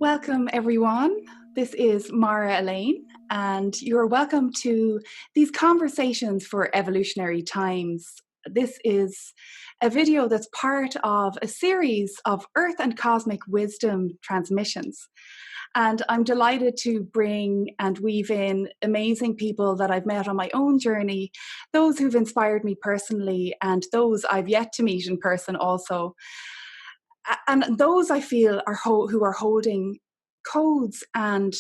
Welcome, everyone. This is Mara Elaine, and you're welcome to these conversations for evolutionary times. This is a video that's part of a series of Earth and Cosmic Wisdom transmissions. And I'm delighted to bring and weave in amazing people that I've met on my own journey, those who've inspired me personally, and those I've yet to meet in person also. And those I feel are who are holding codes and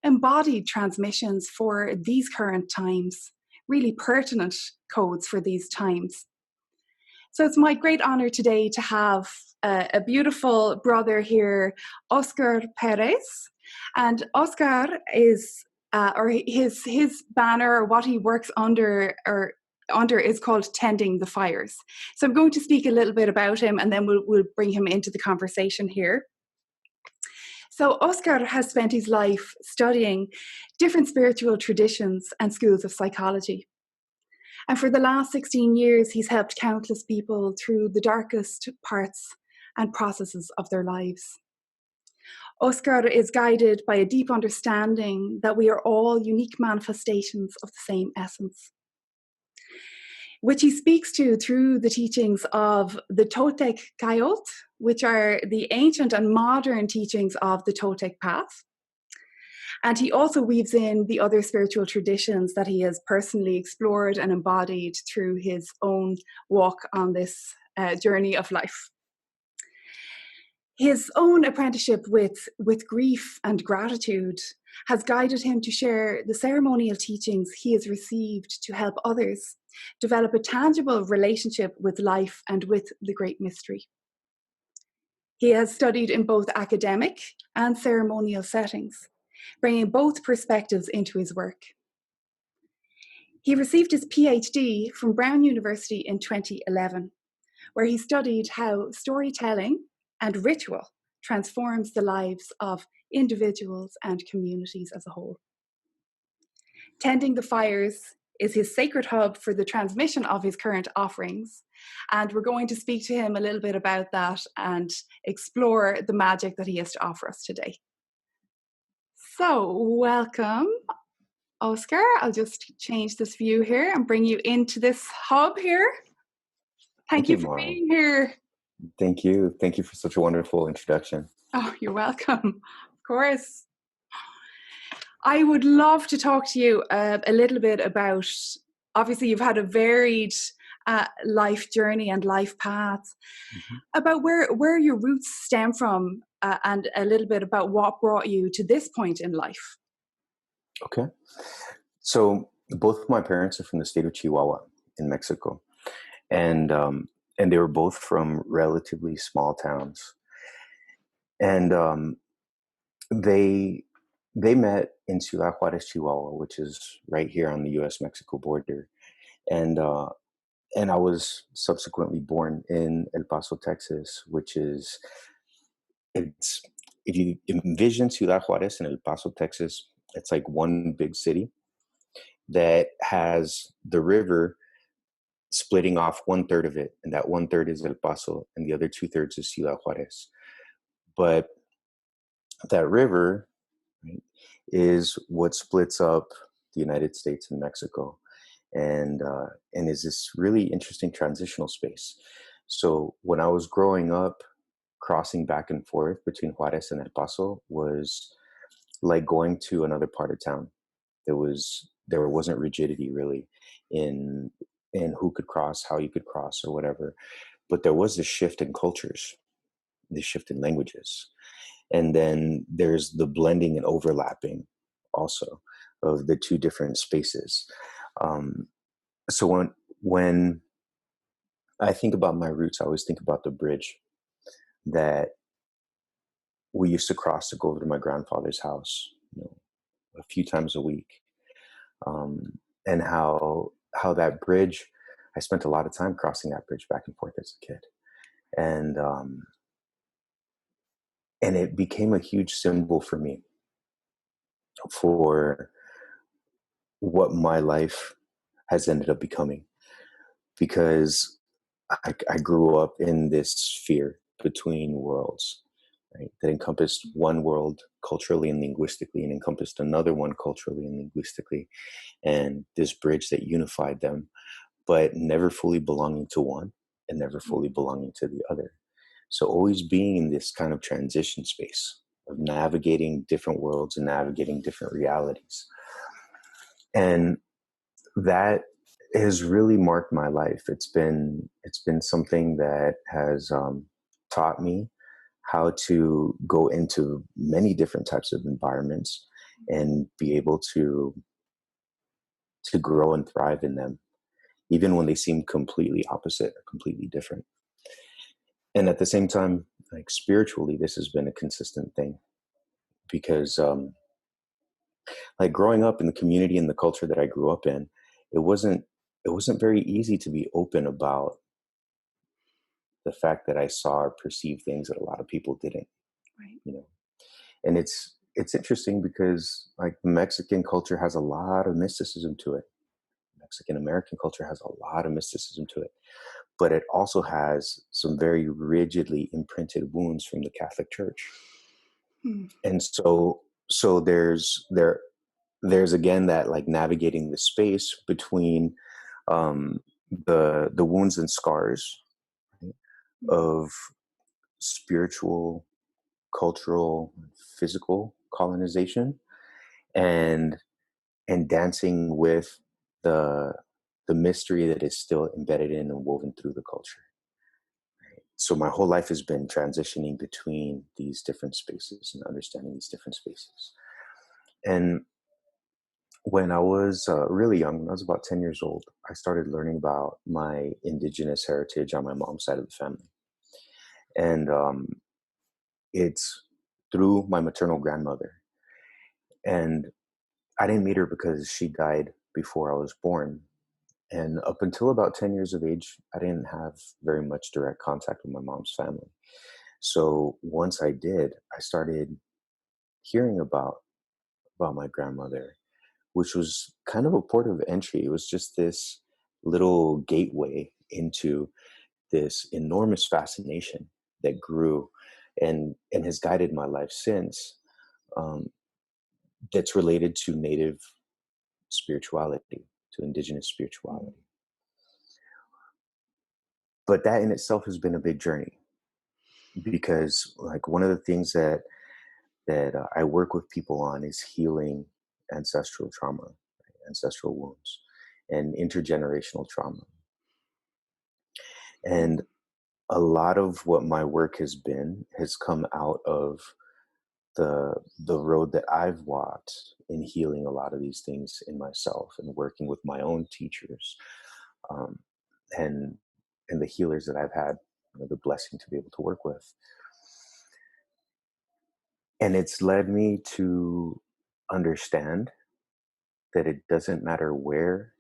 embodied transmissions for these current times, really pertinent codes for these times. So it's my great honor today to have a beautiful brother here, Oscar Pérez. And Oscar is, or his banner, or what he works under is called Tending the Fires. So I'm going to speak a little bit about him, and then we'll bring him into the conversation here. So Oscar has spent his life studying different spiritual traditions and schools of psychology. And for the last 16 years, he's helped countless people through the darkest parts and processes of their lives. Oscar is guided by a deep understanding that we are all unique manifestations of the same essence, which he speaks to through the teachings of the Toltecayotl, which are the ancient and modern teachings of the Toltec Path. And he also weaves in the other spiritual traditions that he has personally explored and embodied through his own walk on this journey of life. His own apprenticeship with grief and gratitude has guided him to share the ceremonial teachings he has received to help others develop a tangible relationship with life and with the great mystery. He has studied in both academic and ceremonial settings, bringing both perspectives into his work. He received his PhD from Brown University in 2011, where he studied how storytelling and ritual transforms the lives of individuals and communities as a whole. Tending the Fires is his sacred hub for the transmission of his current offerings. And we're going to speak to him a little bit about that and explore the magic that he has to offer us today. So welcome, Oscar. I'll just change this view here and bring you into this hub here. Thank you for being here. Thank you. Thank you for such a wonderful introduction. Oh, you're welcome. Of course. I would love to talk to you a little bit about, obviously you've had a varied life journey and life path, about where your roots stem from and a little bit about what brought you to this point in life. Okay. So both of my parents are from the state of Chihuahua in Mexico. And they were both from relatively small towns. And they met in Ciudad Juárez, Chihuahua, which is right here on the U.S.-Mexico border. And I was subsequently born in El Paso, Texas, which is, if you envision Ciudad Juárez and El Paso, Texas, it's like one big city that has the river splitting off 1/3 of it, and that 1/3 is El Paso, and the other 2/3 is Ciudad Juárez. But that river, right, is what splits up the United States and Mexico, and is this really interesting transitional space. So when I was growing up, crossing back and forth between Juárez and El Paso was like going to another part of town. There wasn't rigidity really in who could cross, how you could cross, or whatever. But there was this shift in cultures, this shift in languages. And then there's the blending and overlapping also of the two different spaces. So when I think about my roots, I always think about the bridge that we used to cross to go over to my grandfather's house, a few times a week. And how that bridge, I spent a lot of time crossing that bridge back and forth as a kid. And it became a huge symbol for me for what my life has ended up becoming. Because I grew up in this sphere between worlds, right? That encompassed one world culturally and linguistically, and encompassed another one culturally and linguistically, and this bridge that unified them, but never fully belonging to one and never fully belonging to the other. So always being in this kind of transition space of navigating different worlds and navigating different realities. And that has really marked my life. It's been something that has taught me how to go into many different types of environments and be able to grow and thrive in them, even when they seem completely opposite or completely different. And at the same time, like spiritually, this has been a consistent thing because like growing up in the community and the culture that I grew up in, it wasn't very easy to be open about the fact that I saw or perceived things that a lot of people didn't. Right. You know, and it's interesting because like Mexican culture has a lot of mysticism to it. Mexican American culture has a lot of mysticism to it, but it also has some very rigidly imprinted wounds from the Catholic Church. And so there's again that like navigating the space between the wounds and scars, right, of spiritual, cultural, physical colonization, and dancing with the mystery that is still embedded in and woven through the culture. So my whole life has been transitioning between these different spaces and understanding these different spaces. And when I was really young, when I was about 10 years old, I started learning about my indigenous heritage on my mom's side of the family. And it's through my maternal grandmother. And I didn't meet her because she died before I was born. And up until about 10 years of age, I didn't have very much direct contact with my mom's family. So once I did, I started hearing about my grandmother, which was kind of a port of entry. It was just this little gateway into this enormous fascination that grew and has guided my life since. That's related to native spirituality, to indigenous spirituality. But that in itself has been a big journey because, like, one of the things that I work with people on is healing ancestral trauma, ancestral wounds, and intergenerational trauma. And a lot of what my work has come out of the road that I've walked in healing a lot of these things in myself and working with my own teachers, um, and the healers that I've had the blessing to be able to work with. And it's led me to understand that it doesn't matter where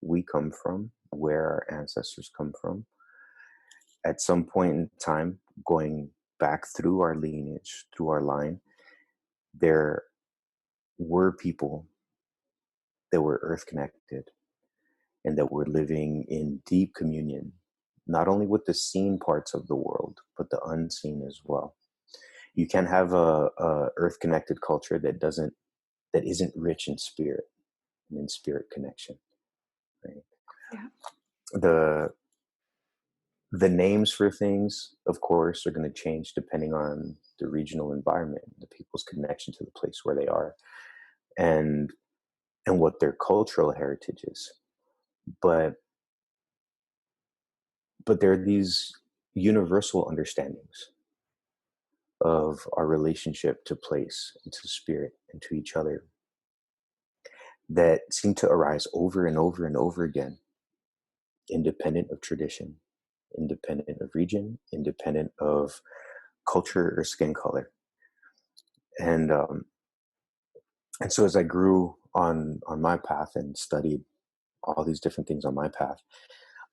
we come from, where our ancestors come from. At some point in time, going back through our lineage, through our line, there were people that were earth connected and that were living in deep communion, not only with the seen parts of the world, but the unseen as well. You can have a earth connected culture that isn't rich in spirit and in spirit connection. Right? Yeah. The names for things, of course, are going to change depending on the regional environment, the people's connection to the place where they are, and what their cultural heritage is. But there are these universal understandings of our relationship to place and to spirit and to each other that seem to arise over and over and over again, independent of tradition, independent of region, independent of culture or skin color. And so as I grew on my path and studied all these different things on my path,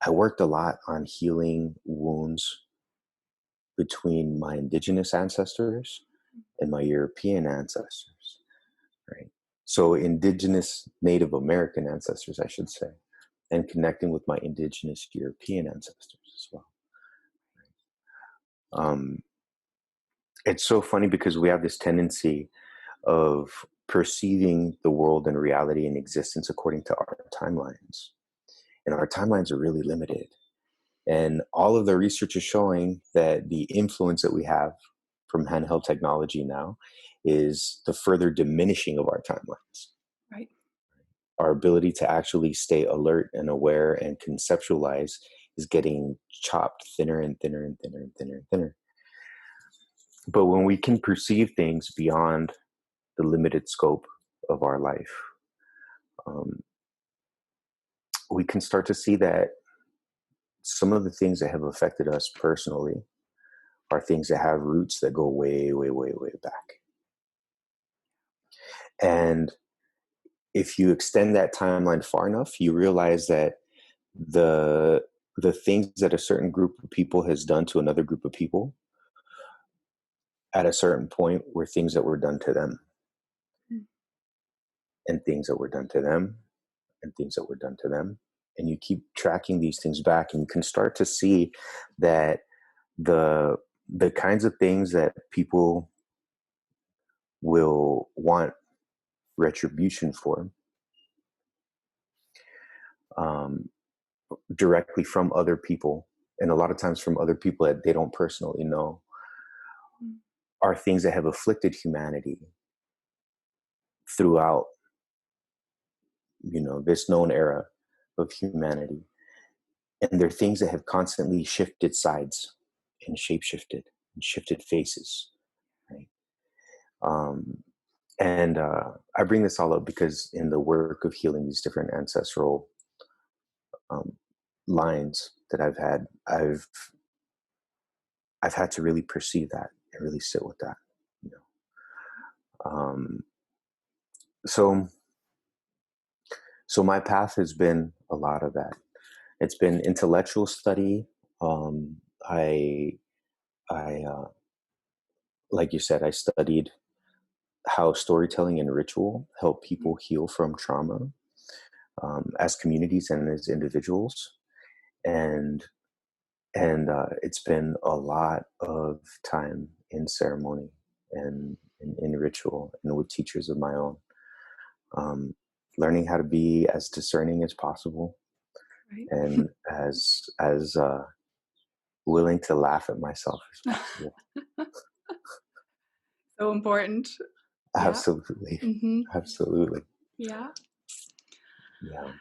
I worked a lot on healing wounds between my indigenous ancestors and my European ancestors, right? So indigenous Native American ancestors, I should say, and connecting with my indigenous European ancestors as well. It's so funny because we have this tendency of perceiving the world and reality and existence according to our timelines. And our timelines are really limited. And all of the research is showing that the influence that we have from handheld technology now is the further diminishing of our timelines. Right. Our ability to actually stay alert and aware and conceptualize is getting chopped thinner and thinner and thinner and thinner and thinner. But when we can perceive things beyond the limited scope of our life, we can start to see that some of the things that have affected us personally are things that have roots that go way, way, way, way back. And if you extend that timeline far enough, you realize that the things that a certain group of people has done to another group of people at a certain point were things that were done to them, and things that were done to them, and things that were done to them. And you keep tracking these things back, and you can start to see that the kinds of things that people will want retribution for, directly from other people, and a lot of times from other people that they don't personally know, are things that have afflicted humanity throughout, this known era of humanity. And they're things that have constantly shifted sides and shapeshifted and shifted faces, right? And I bring this all up because in the work of healing these different ancestral lines that I've had, I've had to really perceive that and really sit with that, So my path has been a lot of that. It's been intellectual study. I like you said, I studied how storytelling and ritual help people heal from trauma, as communities and as individuals. And it's been a lot of time in ceremony and in ritual and with teachers of my own, learning how to be as discerning as possible, Right. and as willing to laugh at myself as possible. So important. Absolutely. Mm-hmm. Absolutely. Yeah. Yeah.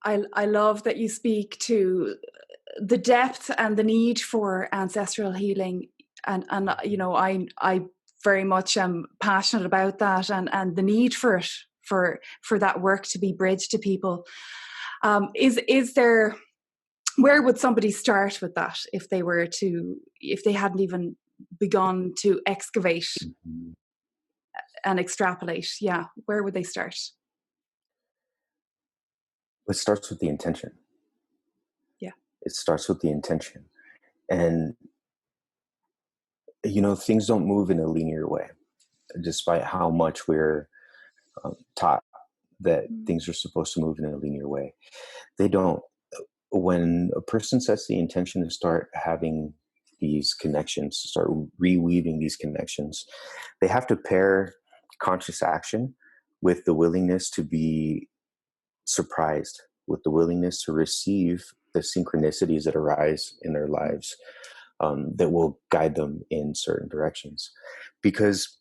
I love that you speak to the depth and the need for ancestral healing, and I very much am passionate about that, and the need for it, for that work to be bridged to people. Is there, where would somebody start with that if they hadn't even begun to excavate Mm-hmm. and extrapolate? Yeah, where would they start? It starts with the intention. Yeah. It starts with the intention. And, things don't move in a linear way, despite how much we're taught that things are supposed to move in a linear way. They don't. When a person sets the intention to start having these connections, to start reweaving these connections, they have to pair conscious action with the willingness to be surprised, with the willingness to receive the synchronicities that arise in their lives, that will guide them in certain directions. Because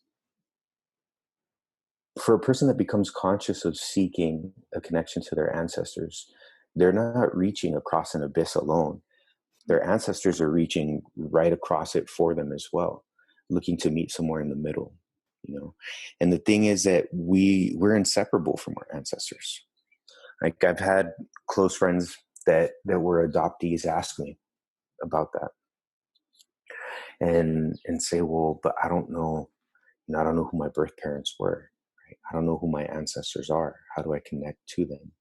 for a person that becomes conscious of seeking a connection to their ancestors, they're not reaching across an abyss alone. Their ancestors are reaching right across it for them as well, looking to meet somewhere in the middle, And the thing is that we're inseparable from our ancestors. Like, I've had close friends that were adoptees ask me about that, and say, well, but I don't know, I don't know who my birth parents were. Right? I don't know who my ancestors are. How do I connect to them?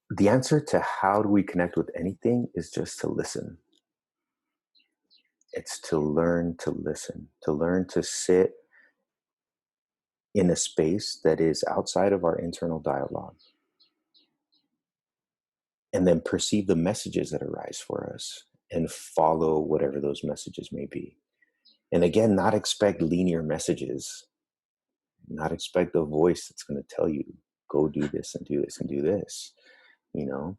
The answer to how do we connect with anything is just to listen. It's to learn to listen, to learn to sit in a space that is outside of our internal dialogue, and then perceive the messages that arise for us, and follow whatever those messages may be. And again, not expect linear messages, not expect a voice that's going to tell you, go do this and do this and do this, you know,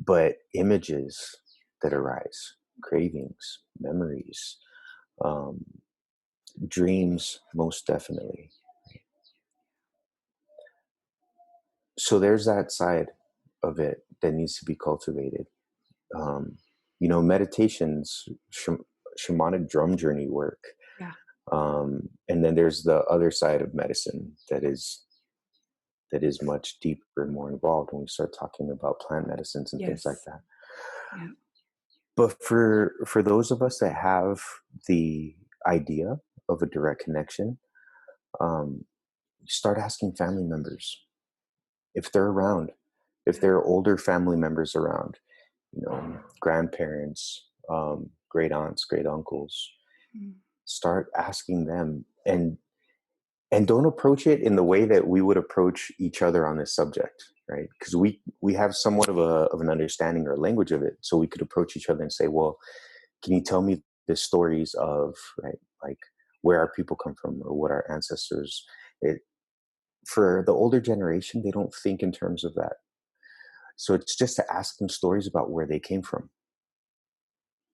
but images that arise, cravings, memories, dreams, most definitely. So there's that side of it that needs to be cultivated. You know, meditations, shamanic drum journey work. Yeah. And then there's the other side of medicine that is much deeper and more involved when we start talking about plant medicines and things like that. Yeah. But for those of us that have the idea of a direct connection, start asking family members if they're around, if there are older family members around, you know, grandparents, great aunts, great uncles. Start asking them, and don't approach it in the way that we would approach each other on this subject, right? Because we have somewhat of an understanding or language of it, so we could approach each other and say, well, can you tell me the stories of, right, like where our people come from or what our ancestors. For the older generation, they don't think in terms of that. So it's just to ask them stories about where they came from.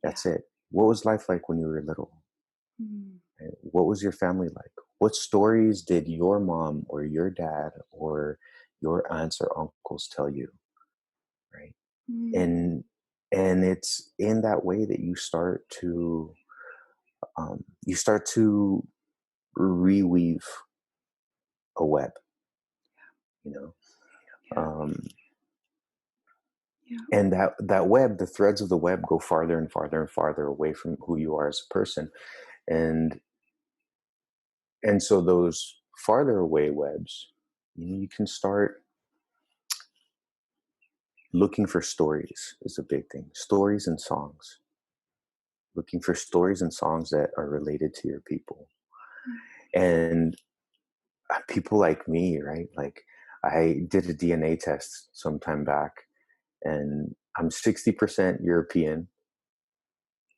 That's it. What was life like when you were little? Right? What was your family like? What stories did your mom or your dad or your aunts or uncles tell you? Right. And it's in that way that you start to reweave a web, you know. And that web, the threads of the web go farther and farther and farther away from who you are as a person. And so those farther away webs, you can start looking for stories is a big thing. Stories and songs. Looking for stories and songs that are related to your people. And people like me, right? Like, I did a DNA test some time back, and I'm 60% European,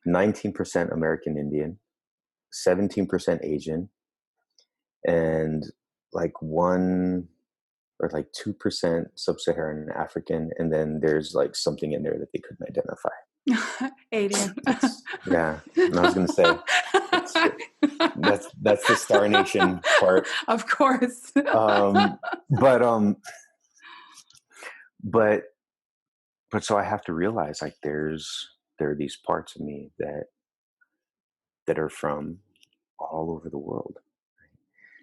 19% American Indian, 17% Asian, and like 2% sub-Saharan African, and then there's like something in there that they couldn't identify. Alien. Yeah, and I was going to say that's the Star Nation part, of course. But so I have to realize, like, there are these parts of me that are from all over the world.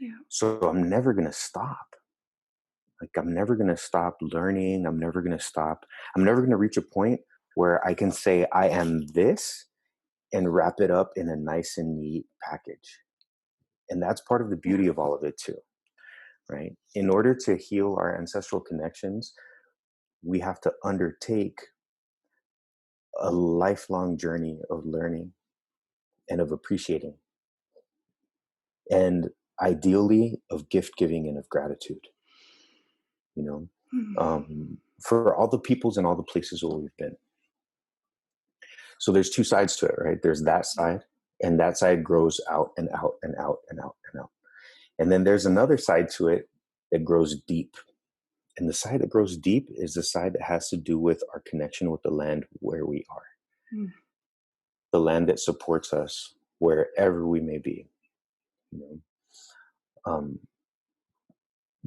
Yeah. So I'm never going to stop. Like, I'm never going to stop learning. I'm never going to reach a point where I can say I am this and wrap it up in a nice and neat package. And that's part of the beauty of all of it too, right? In order to heal our ancestral connections, we have to undertake a lifelong journey of learning and of appreciating, and ideally of gift giving and of gratitude, you know, for all the peoples and all the places where we've been. So there's two sides to it, right? There's that side, and that side grows out and out and out and out and out. And then there's another side to it that grows deep. And the side that grows deep is the side that has to do with our connection with the land where we are. The land that supports us wherever we may be, you know.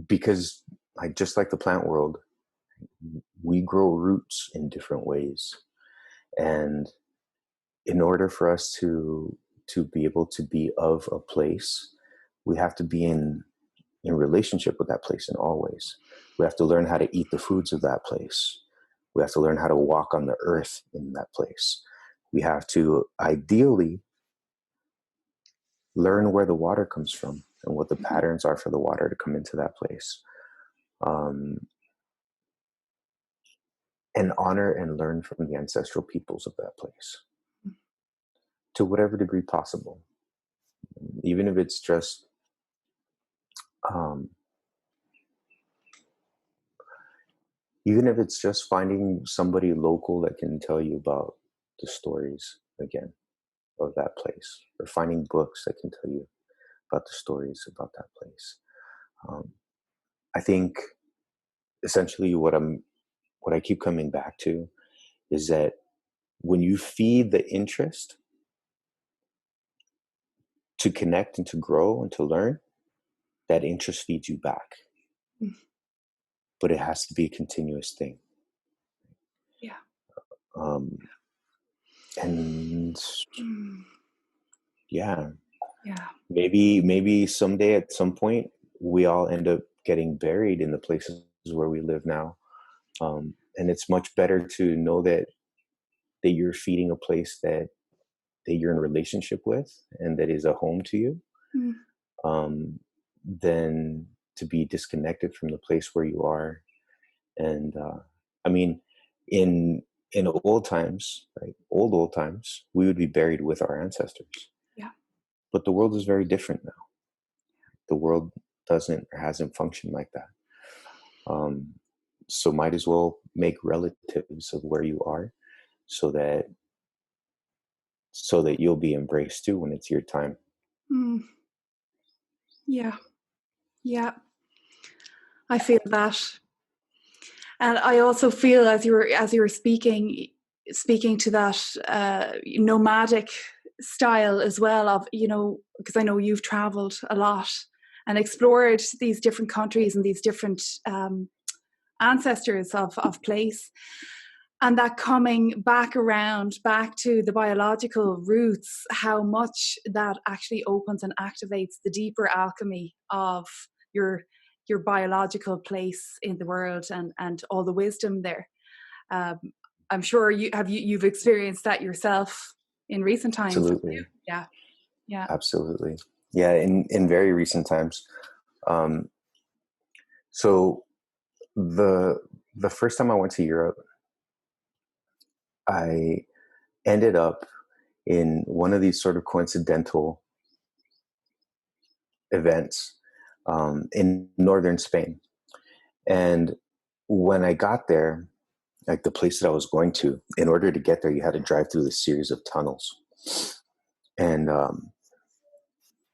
Because, like, just like the plant world, we grow roots in different ways. And in order for us to be able to be of a place, we have to be in relationship with that place in all ways. We have to learn how to eat the foods of that place. We have to learn how to walk on the earth in that place. We have to ideally learn where the water comes from and what the patterns are for the water to come into that place. And honor and learn from the ancestral peoples of that place to whatever degree possible. Even if it's just finding somebody local that can tell you about the stories again of that place, or finding books that can tell you about the stories about that place. I think essentially what I keep coming back to is that when you feed the interest to connect and to grow and to learn, that interest feeds you back. Mm. But it has to be a continuous thing. Yeah. And yeah, maybe someday at some point we all end up getting buried in the places where we live now. And it's much better to know that you're feeding a place that you're in relationship with and that is a home to you, than to be disconnected from the place where you are. And I mean, in old times, right? Old times, we would be buried with our ancestors. Yeah. But the world is very different now. The world hasn't functioned like that. So might as well make relatives of where you are, so that you'll be embraced too when it's your time. Yeah. Yeah. I feel that. And I also feel as you were speaking to that nomadic style as well, of, because I know you've traveled a lot and explored these different countries and these different ancestors of place. And that coming back to the biological roots, how much that actually opens and activates the deeper alchemy of your biological place in the world, and all the wisdom there. I'm sure you've experienced that yourself in recent times. Absolutely. Yeah. Absolutely. Yeah. In very recent times. So the first time I went to Europe, I ended up in one of these sort of coincidental events in northern Spain. And when I got there, like the place that I was going to, in order to get there, you had to drive through this series of tunnels. And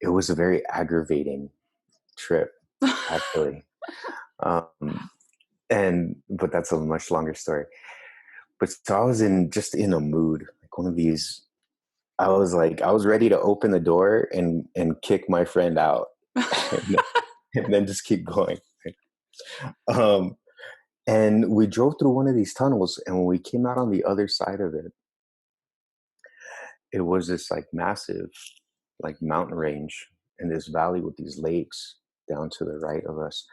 it was a very aggravating trip, actually. But that's a much longer story. But so I was in a mood, like one of these. I was ready to open the door and kick my friend out, and then just keep going. And we drove through one of these tunnels, and when we came out on the other side of it, it was this like massive, like mountain range in this valley with these lakes down to the right of us,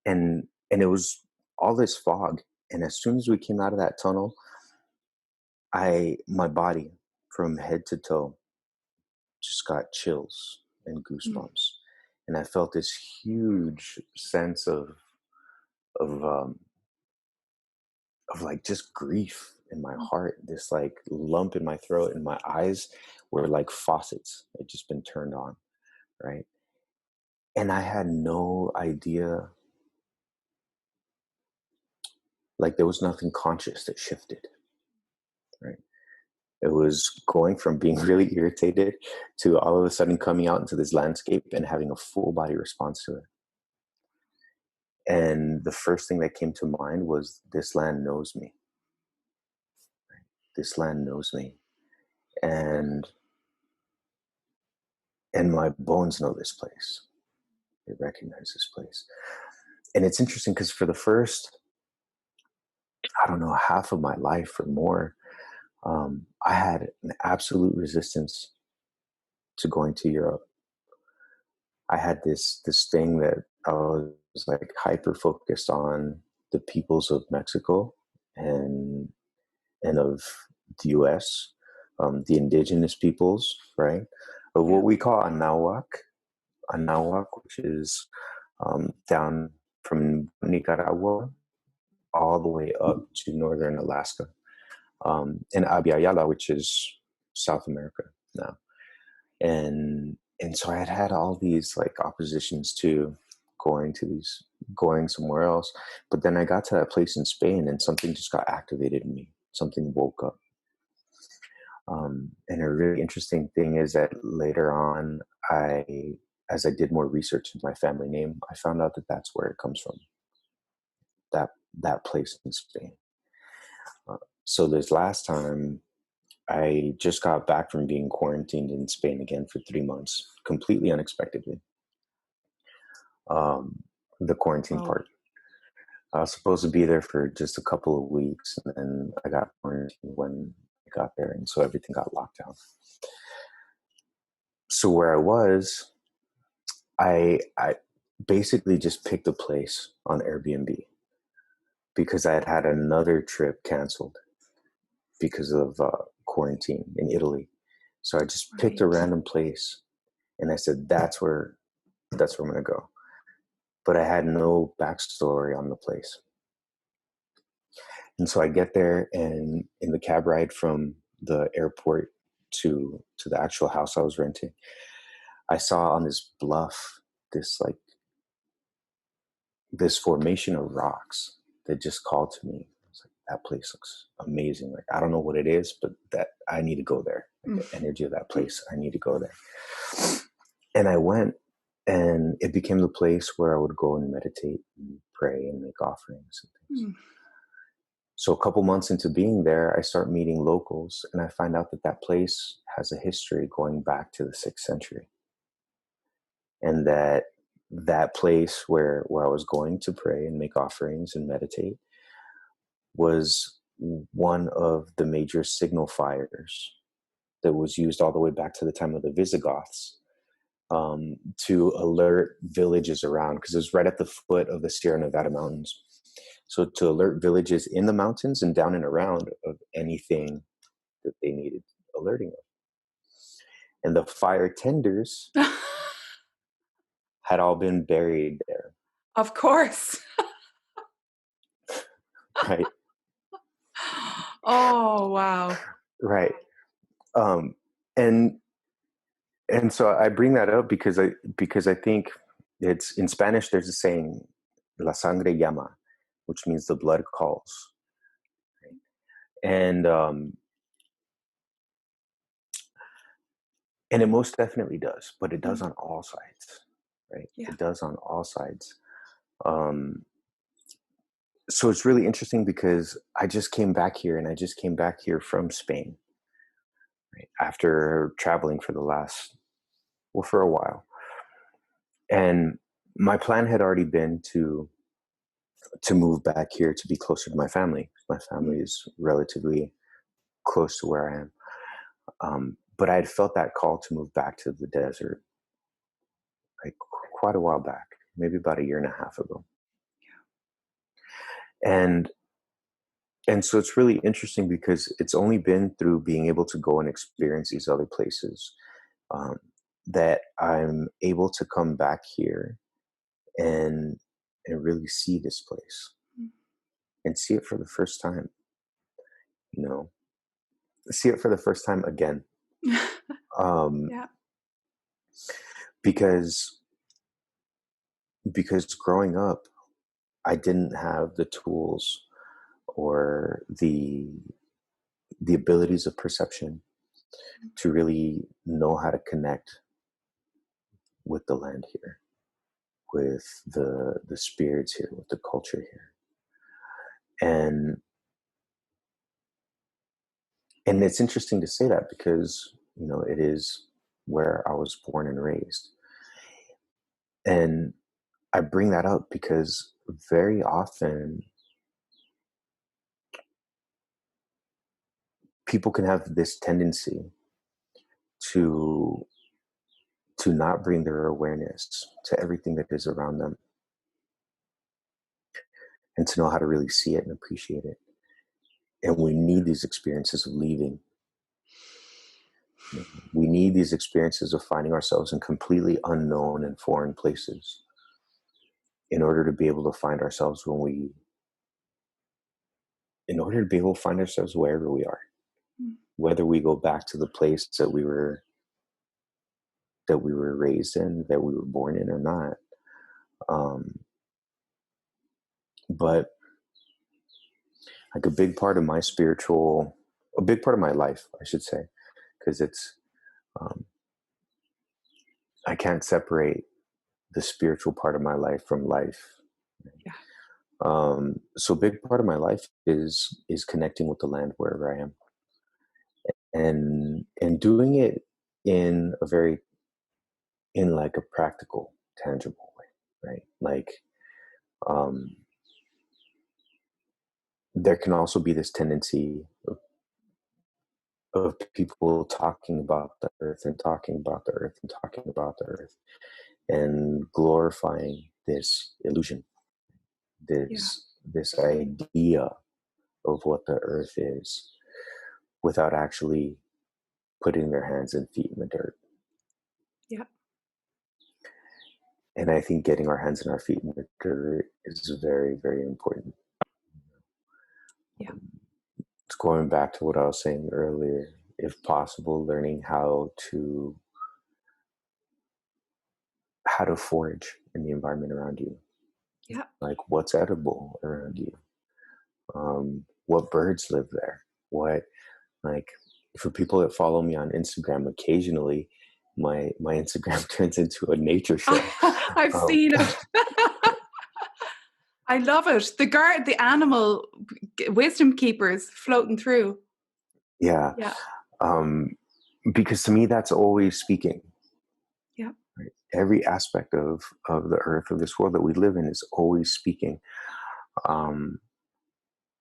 and it was all this fog. And as soon as we came out of that tunnel, my body from head to toe just got chills and goosebumps, and I felt this huge sense of like just grief in my heart, this like lump in my throat, and my eyes were like faucets had just been turned on, right? And I had no idea, like there was nothing conscious that shifted, right? It was going from being really irritated to all of a sudden coming out into this landscape and having a full body response to it. And the first thing that came to mind was, this land knows me. This land knows me. And my bones know this place. They recognize this place. And it's interesting because for the first, I don't know, half of my life or more, I had an absolute resistance to going to Europe. I had this thing that I was like hyper focused on the peoples of Mexico and of the US, the indigenous peoples, right? Of what we call Anahuac, which is down from Nicaragua all the way up to northern Alaska, and Abya, which is South America now. And so I had all these like oppositions to going somewhere else. But then I got to that place in Spain, and something just got activated in me. Something woke up. And a really interesting thing is that later on, as I did more research into my family name, I found out that that's where it comes from. That place in Spain. So this last time, I just got back from being quarantined in Spain again for 3 months, completely unexpectedly. The quarantine part. I was supposed to be there for just a couple of weeks, and then I got quarantined when I got there, and so everything got locked down. So where I was, I basically just picked a place on Airbnb because I had had another trip canceled because of quarantine in Italy. So I just picked a random place, and I said, that's where I'm going to go. But I had no backstory on the place. And so I get there, and in the cab ride from the airport to the actual house I was renting, I saw on this bluff this formation of rocks that just called to me. It's like, that place looks amazing. Like, I don't know what it is, but that I need to go there. Like, the energy of that place, I need to go there. And I went, and it became the place where I would go and meditate and pray and make offerings and things. So a couple months into being there, I start meeting locals, and I find out that place has a history going back to the 6th century. And that place where I was going to pray and make offerings and meditate was one of the major signal fires that was used all the way back to the time of the Visigoths, to alert villages around, because it was right at the foot of the Sierra Nevada mountains. So to alert villages in the mountains and down and around of anything that they needed alerting of. And the fire tenders had all been buried there. Of course. Right. Oh, wow. Right. And so I bring that up because I think it's, in Spanish, there's a saying, la sangre llama, which means the blood calls. Right? And it most definitely does, but it does on all sides, right? Yeah. It does on all sides. So it's really interesting because I just came back here from Spain, right, after traveling for a while. And my plan had already been to move back here to be closer to my family. My family is relatively close to where I am. But I had felt that call to move back to the desert like quite a while back, maybe about 1.5 years ago. And so it's really interesting because it's only been through being able to go and experience these other places that I'm able to come back here and really see this place and see it for the first time, see it for the first time again. Yeah. Because growing up, I didn't have the tools or the abilities of perception to really know how to connect with the land here, with the spirits here, with the culture here. And it's interesting to say that because, it is where I was born and raised. And I bring that up because very often people can have this tendency to not bring their awareness to everything that is around them and to know how to really see it and appreciate it. And we need these experiences of leaving. We need these experiences of finding ourselves in completely unknown and foreign places in order to be able to find ourselves wherever we are, whether we go back to the place that we were raised in, that we were born in or not. But like a big part of my life, I should say, because um, I can't separate the spiritual part of my life from life. Yeah. So a big part of my life is connecting with the land wherever I am, and doing it in like a practical, tangible way, right? Like, there can also be this tendency of people talking about the earth and talking about the earth and talking about the earth and glorifying this illusion, Yeah. this idea of what the earth is, without actually putting their hands and feet in the dirt. Yeah. And I think getting our hands and our feet in the dirt is very, very important. Yeah. It's going back to what I was saying earlier. If possible, learning how to forage in the environment around you. Yeah. Like, what's edible around you? What birds live there? What, like, for people that follow me on Instagram, occasionally my Instagram turns into a nature show. I've seen it. I love it. The animal wisdom keepers floating through. Yeah. Yeah. Because to me, that's always speaking. Yeah. Right? Every aspect of the earth, of this world that we live in, is always speaking.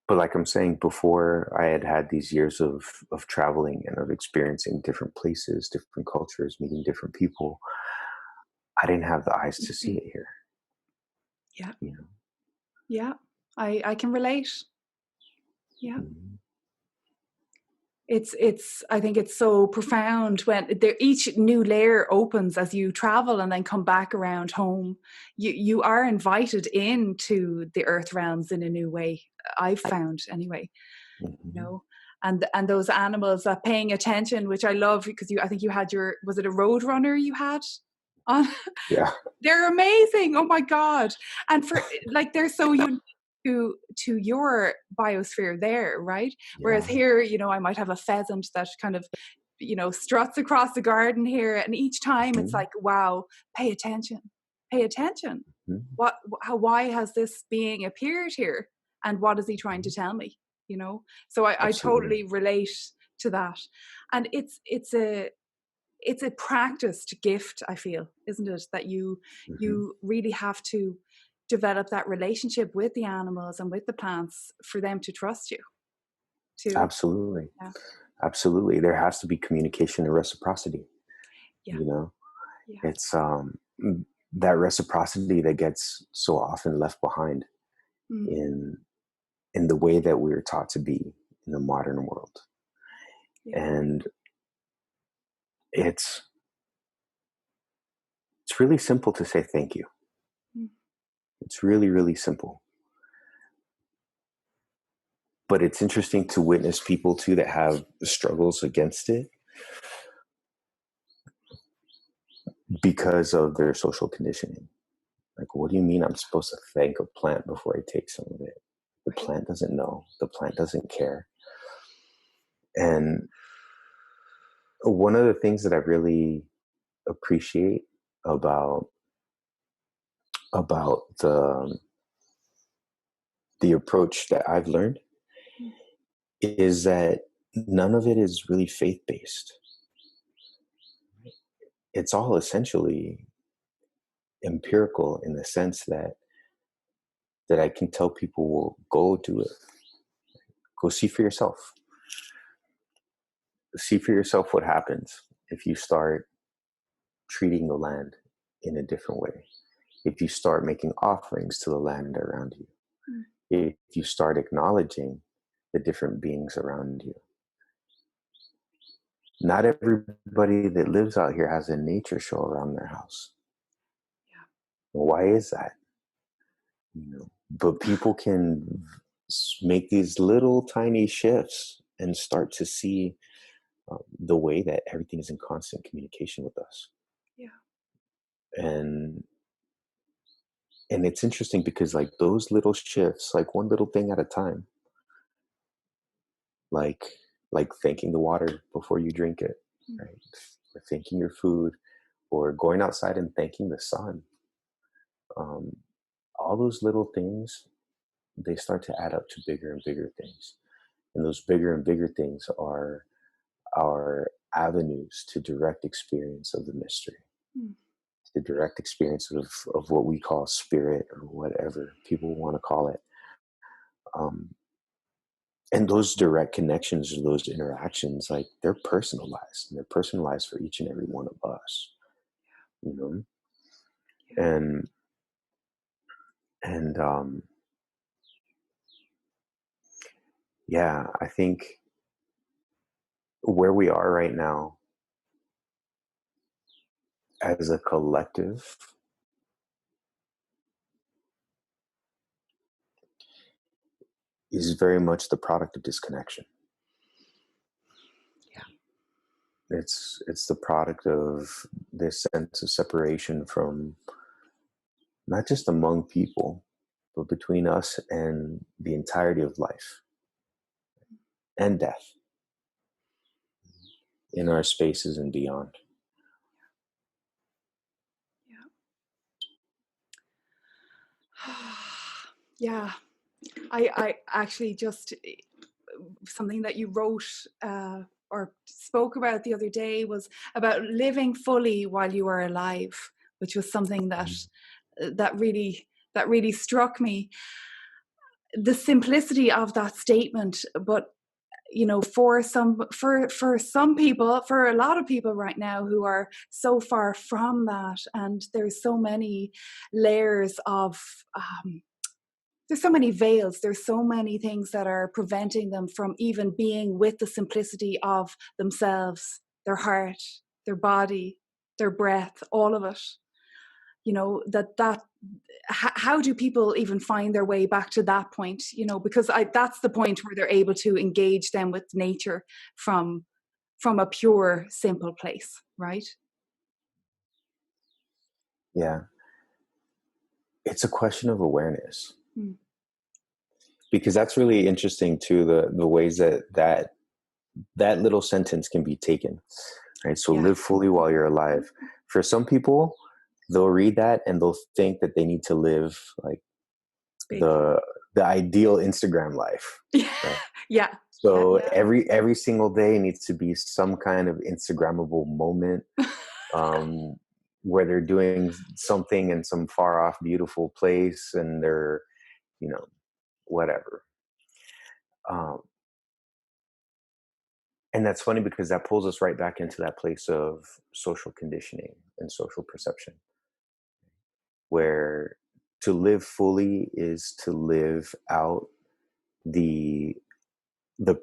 But like I'm saying, before I had these years of traveling and of experiencing different places, different cultures, meeting different people, I didn't have the eyes to see it here. Yeah. You know? Yeah. I can relate. Yeah. Mm-hmm. It's I think it's so profound when each new layer opens as you travel and then come back around home. You are invited into the earth realms in a new way. I've found anyway. Mm-hmm. You know, and those animals that paying attention, which I love, because I think you had was it a road runner you had on? Yeah. They're amazing. Oh my God. And for like, they're so unique to your biosphere there, right? Whereas Yeah. here, I might have a pheasant that kind of, struts across the garden here. And each time it's Mm-hmm. like, wow, pay attention, pay attention. Mm-hmm. Why has this being appeared here? And what is he trying to tell me? So I Absolutely. totally relate to that. And it's a practiced gift, I feel, isn't it, that you Mm-hmm. really have to develop that relationship with the animals and with the plants for them to trust you too. Absolutely. Yeah. Absolutely. There has to be communication and reciprocity. Yeah. Yeah. It's that reciprocity that gets so often left behind Mm. in the way that we're taught to be in the modern world. Yeah. And it's really simple to say thank you. Mm. It's really, really simple. But it's interesting to witness people too that have struggles against it because of their social conditioning. Like, what do you mean I'm supposed to thank a plant before I take some of it? The Right. plant doesn't know. The plant doesn't care. And one of the things that I really appreciate about the approach that I've learned Mm. is that none of it is really faith-based. It's all essentially empirical in the sense that I can tell people, well, go do it. Go see for yourself. See for yourself what happens if you start treating the land in a different way. If you start making offerings to the land around you. Mm. If you start acknowledging the different beings around you. Not everybody that lives out here has a nature show around their house. Yeah. Why is that? But people can make these little tiny shifts and start to see the way that everything is in constant communication with us. Yeah. And it's interesting because like those little shifts, like one little thing at a time, like thanking the water before you drink it, right? Or thanking your food, or going outside and thanking the sun. All those little things, they start to add up to bigger and bigger things. And those bigger and bigger things are our avenues to direct experience of the mystery, the direct experience of what we call spirit, or whatever people want to call it. And those direct connections, or those interactions, like, they're personalized, and they're personalized for each and every one of us, you know? And yeah, I think where we are right now as a collective is very much the product of disconnection. Yeah. It's the product of this sense of separation from, not just among people, but between us and the entirety of life and death, in our spaces and beyond. Yeah. I actually just, something that you wrote or spoke about the other day was about living fully while you are alive, which was something that really struck me. The simplicity of that statement, but you know, for some people, for a lot of people right now who are so far from that, and there's so many layers of there's so many veils, there's so many things that are preventing them from even being with the simplicity of themselves, their heart, their body, their breath, all of it. You know, how do people even find their way back to that point? You know, because that's the point where they're able to engage them with nature from a pure, simple place, right? Yeah. It's a question of awareness. Because that's really interesting too, the ways that little sentence can be taken, right? So live fully while you're alive. For some people, they'll read that and they'll think that they need to live like the ideal Instagram life, right? Yeah. So every single day needs to be some kind of Instagrammable moment, where they're doing something in some far off, beautiful place, and they're, you know, whatever. And that's funny because that pulls us right back into that place of social conditioning and social perception, where to live fully is to live out the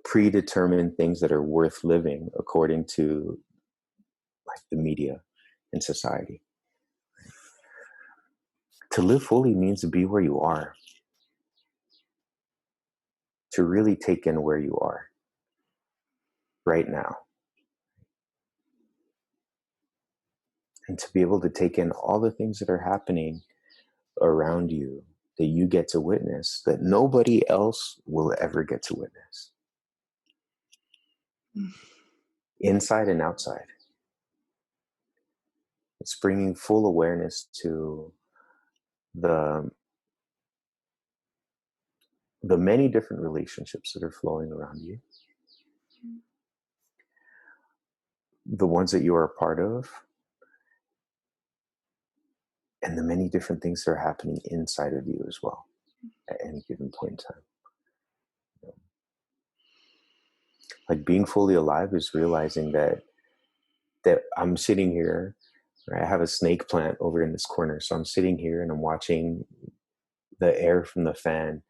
predetermined things that are worth living according to, like, the media and society. To live fully means to be where you are, to really take in where you are right now, and to be able to take in all the things that are happening around you that you get to witness, that nobody else will ever get to witness, inside and outside. It's bringing full awareness to the many different relationships that are flowing around you, the ones that you are a part of, and the many different things that are happening inside of you as well at any given point in time. Like, being fully alive is realizing that I'm sitting here, right? I have a snake plant over in this corner, so I'm sitting here and I'm watching the air from the fan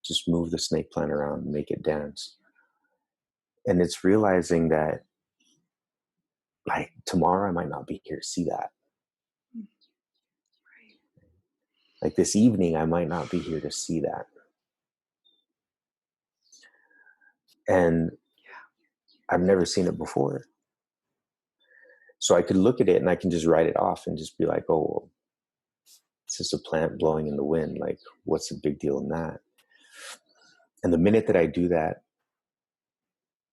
just move the snake plant around and make it dance. And it's realizing that, like, tomorrow I might not be here to see that. Like, this evening I might not be here to see that. And I've never seen it before. So I could look at it and I can just write it off and just be like, oh, well, it's just a plant blowing in the wind. Like, what's the big deal in that? And the minute that I do that,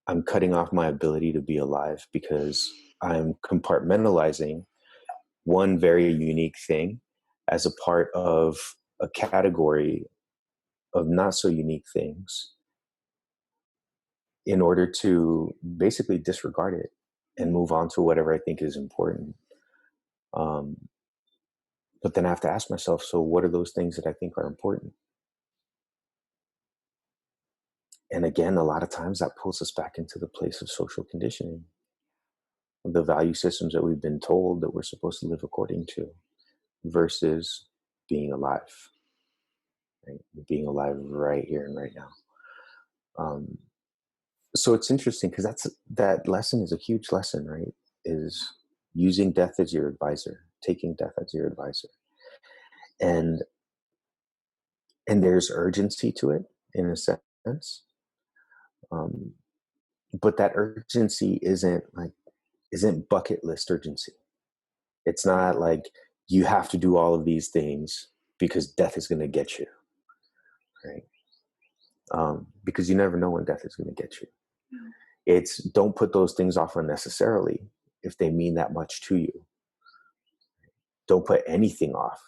I'm cutting off my ability to be alive because I'm compartmentalizing one very unique thing as a part of a category of not so unique things in order to basically disregard it and move on to whatever I think is important. But then I have to ask myself, so what are those things that I think are important? And again, a lot of times that pulls us back into the place of social conditioning, the value systems that we've been told that we're supposed to live according to, versus being alive, right? Being alive right here and right now. So it's interesting because that lesson is a huge lesson, right? Is using death as your advisor, taking death as your advisor. And there's urgency to it in a sense. But that urgency isn't bucket list urgency. It's not like you have to do all of these things because death is going to get you, right? Because you never know when death is going to get you. No. It's don't put those things off unnecessarily if they mean that much to you. Don't put anything off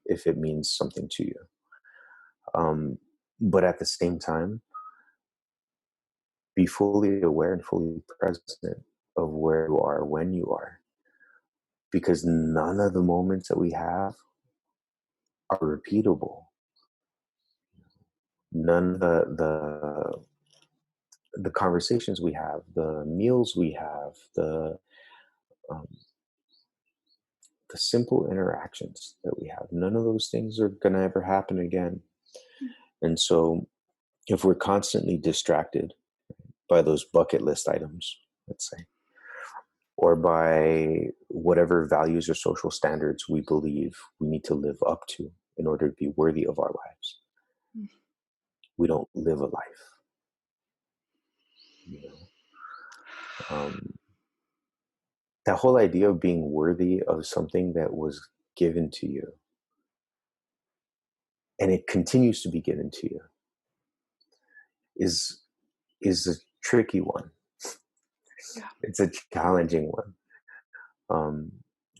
if it means something to you. But at the same time, be fully aware and fully present of where you are when you are. Because none of the moments that we have are repeatable. None of the conversations we have, the meals we have, the simple interactions that we have, none of those things are going to ever happen again. And so if we're constantly distracted by those bucket list items, let's say, or by whatever values or social standards we believe we need to live up to in order to be worthy of our lives, we don't live a life. You know, that whole idea of being worthy of something that was given to you, and it continues to be given to you, is a tricky one. Yeah. It's a challenging one,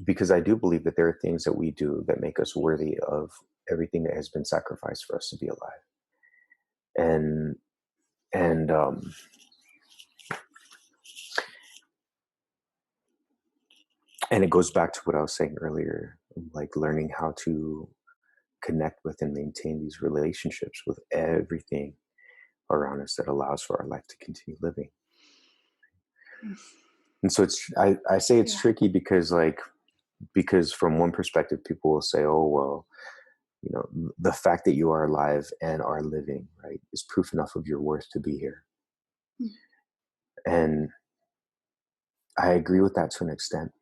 because I do believe that there are things that we do that make us worthy of everything that has been sacrificed for us to be alive. And it goes back to what I was saying earlier, like learning how to connect with and maintain these relationships with everything around us that allows for our life to continue living. And so I say it's tricky because from one perspective, people will say, oh, well, you know, the fact that you are alive and are living, right, is proof enough of your worth to be here. And I agree with that to an extent,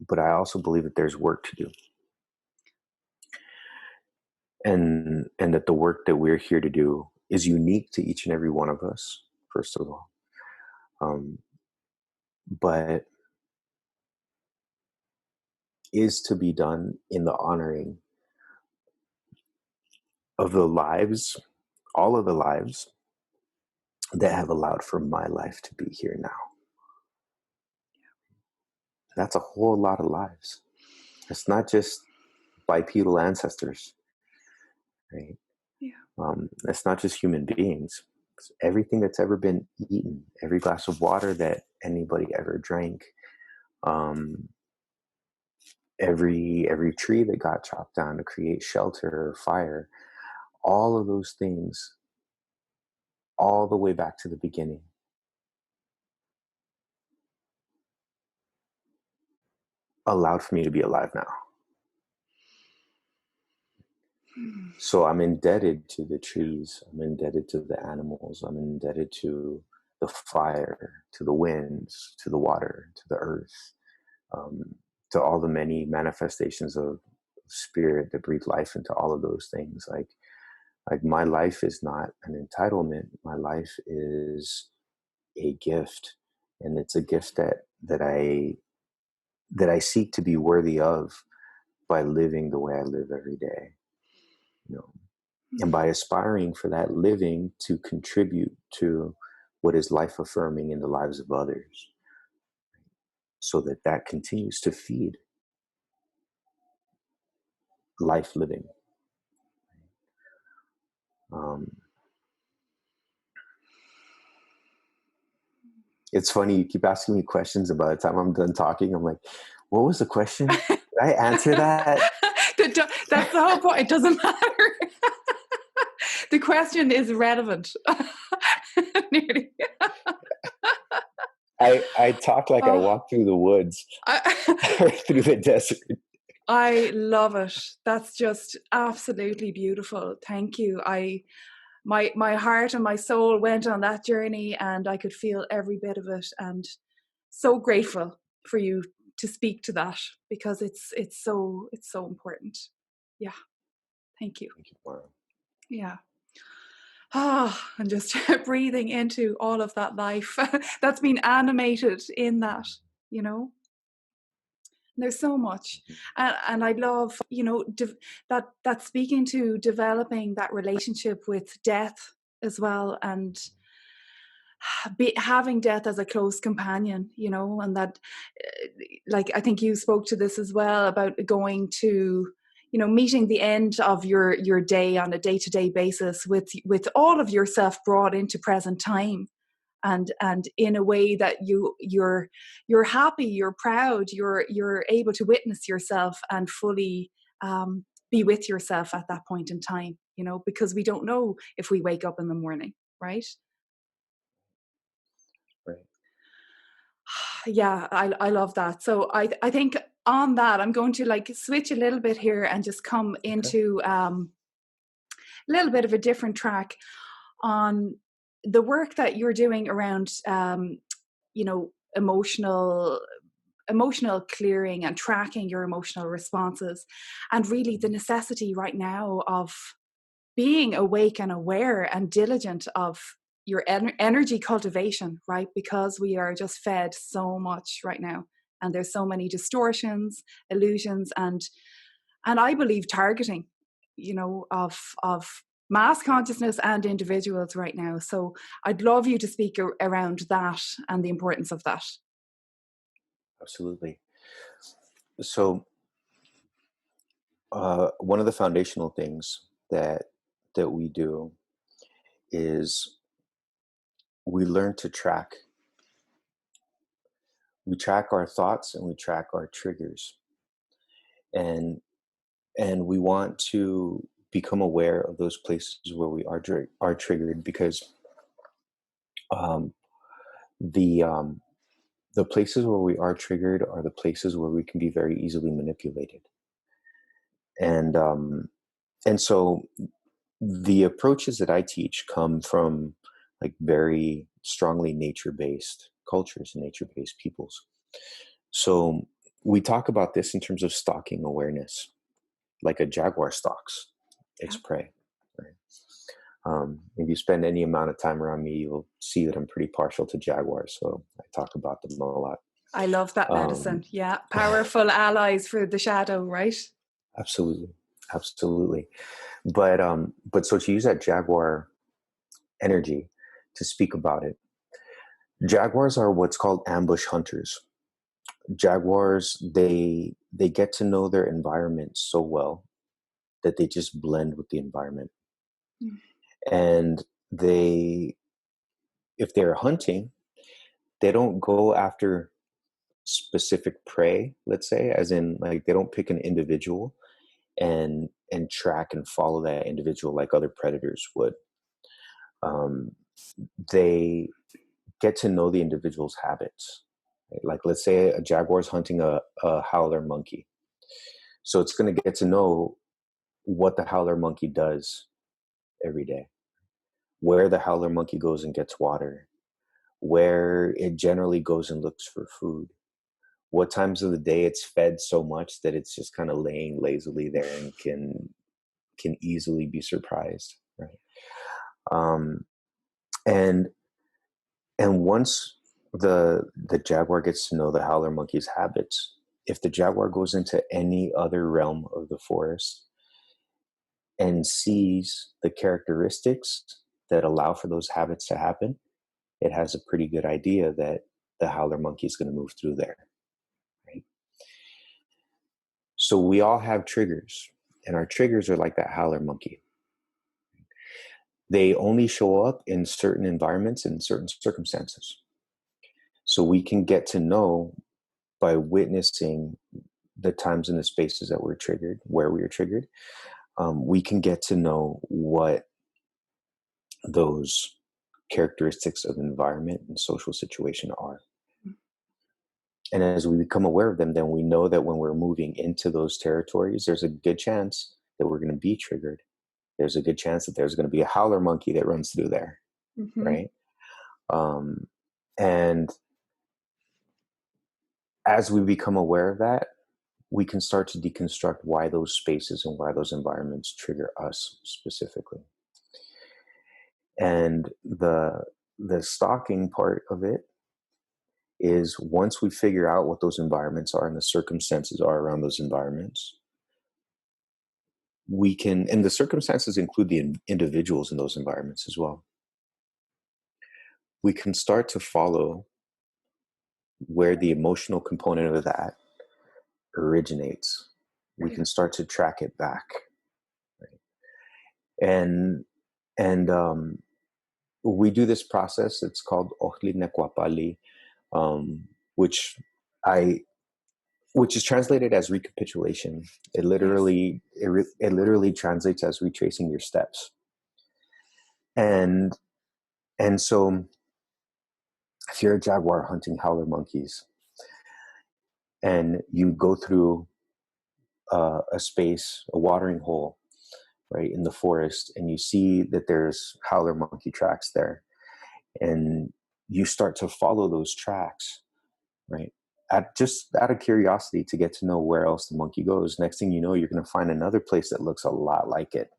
but I also believe that there's work to do. And that the work that we're here to do is unique to each and every one of us, first of all. But is to be done in the honoring of the lives, all of the lives that have allowed for my life to be here now. That's a whole lot of lives. It's not just bipedal ancestors, right? Yeah. It's not just human beings. It's everything that's ever been eaten, every glass of water that anybody ever drank, every tree that got chopped down to create shelter or fire, all of those things, all the way back to the beginning, allowed for me to be alive now. So I'm indebted to the trees, I'm indebted to the animals, I'm indebted to the fire, to the winds, to the water, to the earth, to all the many manifestations of spirit that breathe life into all of those things. Like my life is not an entitlement. My life is a gift, and it's a gift that I seek to be worthy of by living the way I live every day, you know, and by aspiring for that living to contribute to what is life affirming in the lives of others, so that that continues to feed life living. It's funny, you keep asking me questions. By the time I'm done talking, I'm like, what was the question? Did I answer that? That's the whole point. It doesn't matter. The question is relevant. Nearly. I talk like I walk through the woods, through the desert. I love it. That's just absolutely beautiful. Thank you. My heart and my soul went on that journey, and I could feel every bit of it, and so grateful for you to speak to that, because it's so important. Yeah. Thank you. Thank you, Mara. Yeah. And just breathing into all of that life that's been animated in that, you know. There's so much, and I love, you know, that speaking to developing that relationship with death as well, and having death as a close companion, you know, and that, like, I think you spoke to this as well, about going to, you know, meeting the end of your day on a day-to-day basis with all of yourself brought into present time, and in a way that you're happy, you're proud, you're able to witness yourself and fully be with yourself at that point in time, you know, because we don't know if we wake up in the morning, right? Right. Yeah, I love that. So I think on that, I'm going to like switch a little bit here and just come into a little bit of a different track on the work that you're doing around you know, emotional clearing and tracking your emotional responses, and really the necessity right now of being awake and aware and diligent of your energy cultivation, right? Because we are just fed so much right now, and there's so many distortions, illusions, and I believe targeting, you know, of mass consciousness and individuals right now. So I'd love you to speak around that and the importance of that. Absolutely. So one of the foundational things that we do is we learn to track. We track our thoughts and we track our triggers, and we want to become aware of those places where we are triggered, because um, the places where we are triggered are the places where we can be very easily manipulated, and so the approaches that I teach come from like very strongly nature-based cultures and nature-based peoples. So we talk about this in terms of stalking awareness, like a jaguar stalks its Yeah. prey. Right? If you spend any amount of time around me, you'll see that I'm pretty partial to jaguars. So I talk about them a lot. I love that medicine. Yeah. Powerful allies for the shadow, right? Absolutely. Absolutely. But so to use that jaguar energy to speak about it, jaguars are what's called ambush hunters. Jaguars, they get to know their environment so well that they just blend with the environment. Mm. And if they're hunting, they don't go after specific prey, let's say, as in like they don't pick an individual and track and follow that individual like other predators would. They get to know the individual's habits. Right? Like, let's say a jaguar is hunting a howler monkey. So it's going to get to know what the howler monkey does every day, where the howler monkey goes and gets water, where it generally goes and looks for food, what times of the day it's fed so much that it's just kind of laying lazily there and can easily be surprised, right? And once the jaguar gets to know the howler monkey's habits, if the jaguar goes into any other realm of the forest and sees the characteristics that allow for those habits to happen, it has a pretty good idea that the howler monkey is going to move through there, right? So we all have triggers, and our triggers are like that howler monkey. They only show up in certain environments and certain circumstances. So we can get to know by witnessing the times and the spaces that we're triggered, where we are triggered. We can get to know what those characteristics of environment and social situation are. And as we become aware of them, then we know that when we're moving into those territories, there's a good chance that we're going to be triggered. There's a good chance that there's going to be a howler monkey that runs through there, right? And as we become aware of that, we can start to deconstruct why those spaces and why those environments trigger us specifically. And the stalking part of it is, once we figure out what those environments are and the circumstances are around those environments, we can, and the circumstances include the individuals in those environments as well. We can start to follow where the emotional component of that originates. We can start to track it back, right? And we do this process. It's called Ohli Nekwapali, which is translated as recapitulation. It literally translates as retracing your steps. And so if you're a jaguar hunting howler monkeys and you go through a space, a watering hole, right, in the forest, and you see that there's howler monkey tracks there, and you start to follow those tracks, right, just out of curiosity to get to know where else the monkey goes. Next thing you know, you're going to find another place that looks a lot like it.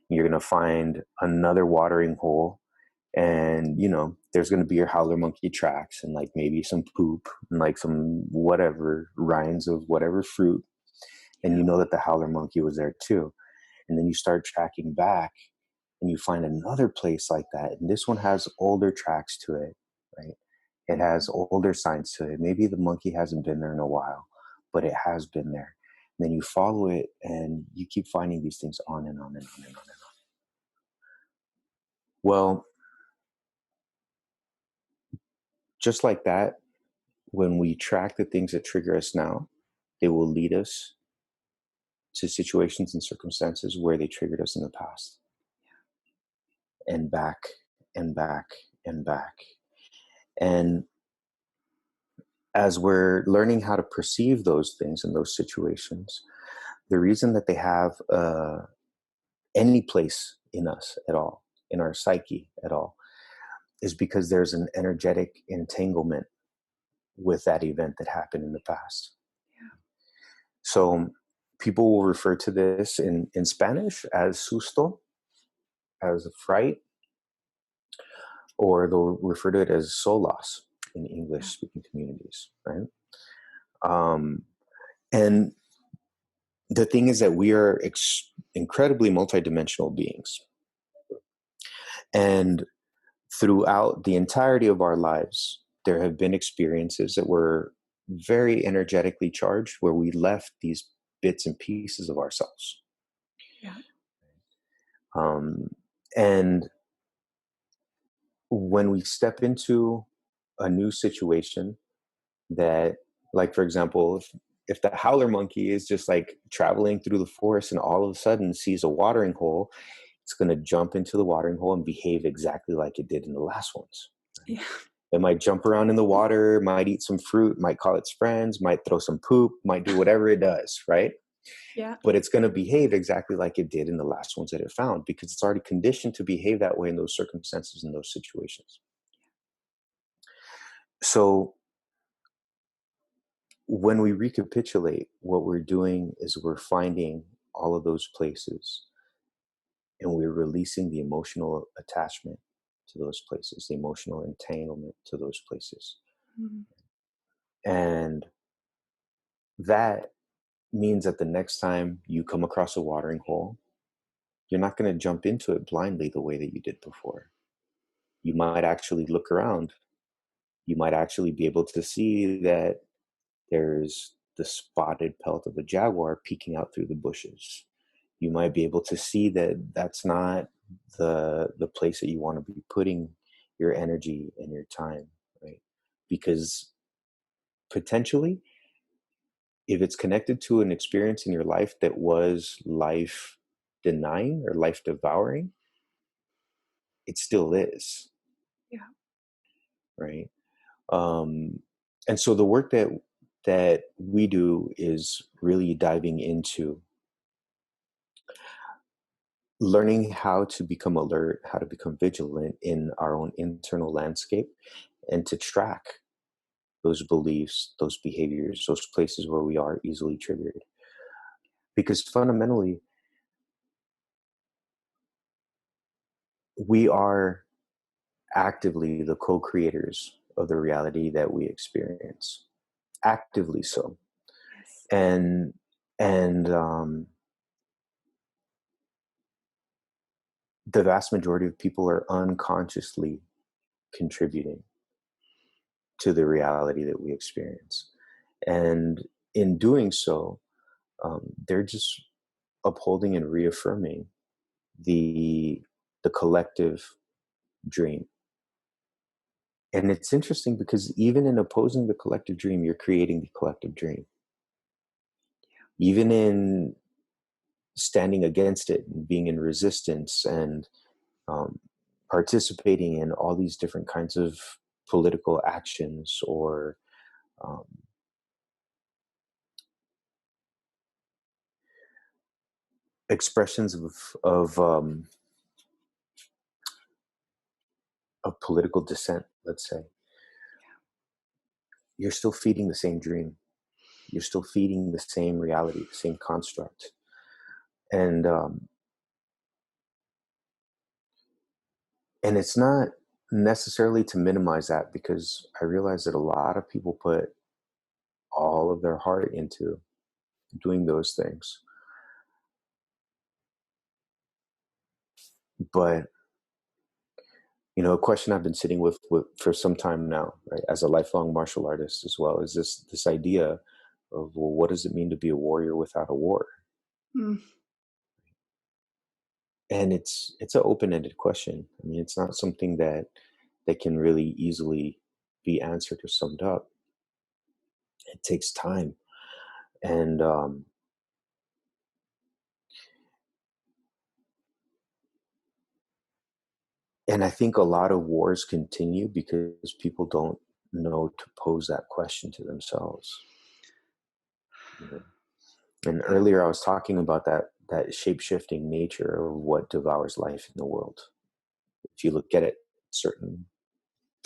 You're going to find another watering hole, and there's going to be your howler monkey tracks and like maybe some poop and like some whatever rinds of whatever fruit, and you know that the howler monkey was there too. And then you start tracking back and you find another place like that, and this one has older tracks to it, right? It has older signs to it. Maybe the monkey hasn't been there in a while, but it has been there. And then you follow it and you keep finding these things on and on and on and on and on. Well, just like that, when we track the things that trigger us now, they will lead us to situations and circumstances where they triggered us in the past. And back and back and back. And as we're learning how to perceive those things in those situations, the reason that they have any place in us at all, in our psyche at all, is because there's an energetic entanglement with that event that happened in the past. Yeah. So people will refer to this in Spanish as susto, as a fright, or they'll refer to it as solas in English-speaking communities, right? And the thing is that we are incredibly multidimensional beings. And throughout the entirety of our lives, there have been experiences that were very energetically charged where we left these bits and pieces of ourselves. Yeah. And when we step into a new situation that, like, for example, if the howler monkey is just like traveling through the forest and all of a sudden sees a watering hole, it's going to jump into the watering hole and behave exactly like it did in the last ones. Yeah. It might jump around in the water, might eat some fruit, might call its friends, might throw some poop, might do whatever it does, right? Yeah. But it's going to behave exactly like it did in the last ones that it found, because it's already conditioned to behave that way in those circumstances, in those situations. So when we recapitulate, what we're doing is we're finding all of those places and we're releasing the emotional attachment to those places, the emotional entanglement to those places. Mm-hmm. And that means that the next time you come across a watering hole, you're not going to jump into it blindly the way that you did before. you might actually look around. You might actually be able to see that there's the spotted pelt of a jaguar peeking out through the bushes. You might be able to see that that's not the place that you want to be putting your energy and your time, right? Because potentially, if it's connected to an experience in your life that was life denying or life devouring, it still is, Yeah. right? Um, and so the work that we do is really diving into learning how to become alert, how to become vigilant in our own internal landscape, and to track those beliefs, those behaviors, those places where we are easily triggered. Because fundamentally, we are actively the co-creators of the reality that we experience, actively so. Yes. And the vast majority of people are unconsciously contributing to the reality that we experience. And in doing so, they're just upholding and reaffirming the collective dream. And it's interesting because even in opposing the collective dream, you're creating the collective dream. Even in standing against it and being in resistance and um, participating in all these different kinds of political actions or um, expressions of political dissent, let's say, you're still feeding the same dream. You're still feeding the same reality, the same construct. And and it's not necessarily to minimize that, because I realize that a lot of people put all of their heart into doing those things. But a question I've been sitting with for some time now, right, as a lifelong martial artist as well, is this idea of, well, what does it mean to be a warrior without a war? Mm. And it's an open-ended question. I mean, it's not something that can really easily be answered or summed up. It takes time, and and I think a lot of wars continue because people don't know to pose that question to themselves. And earlier I was talking about that shape-shifting nature of what devours life in the world. If you look at it certain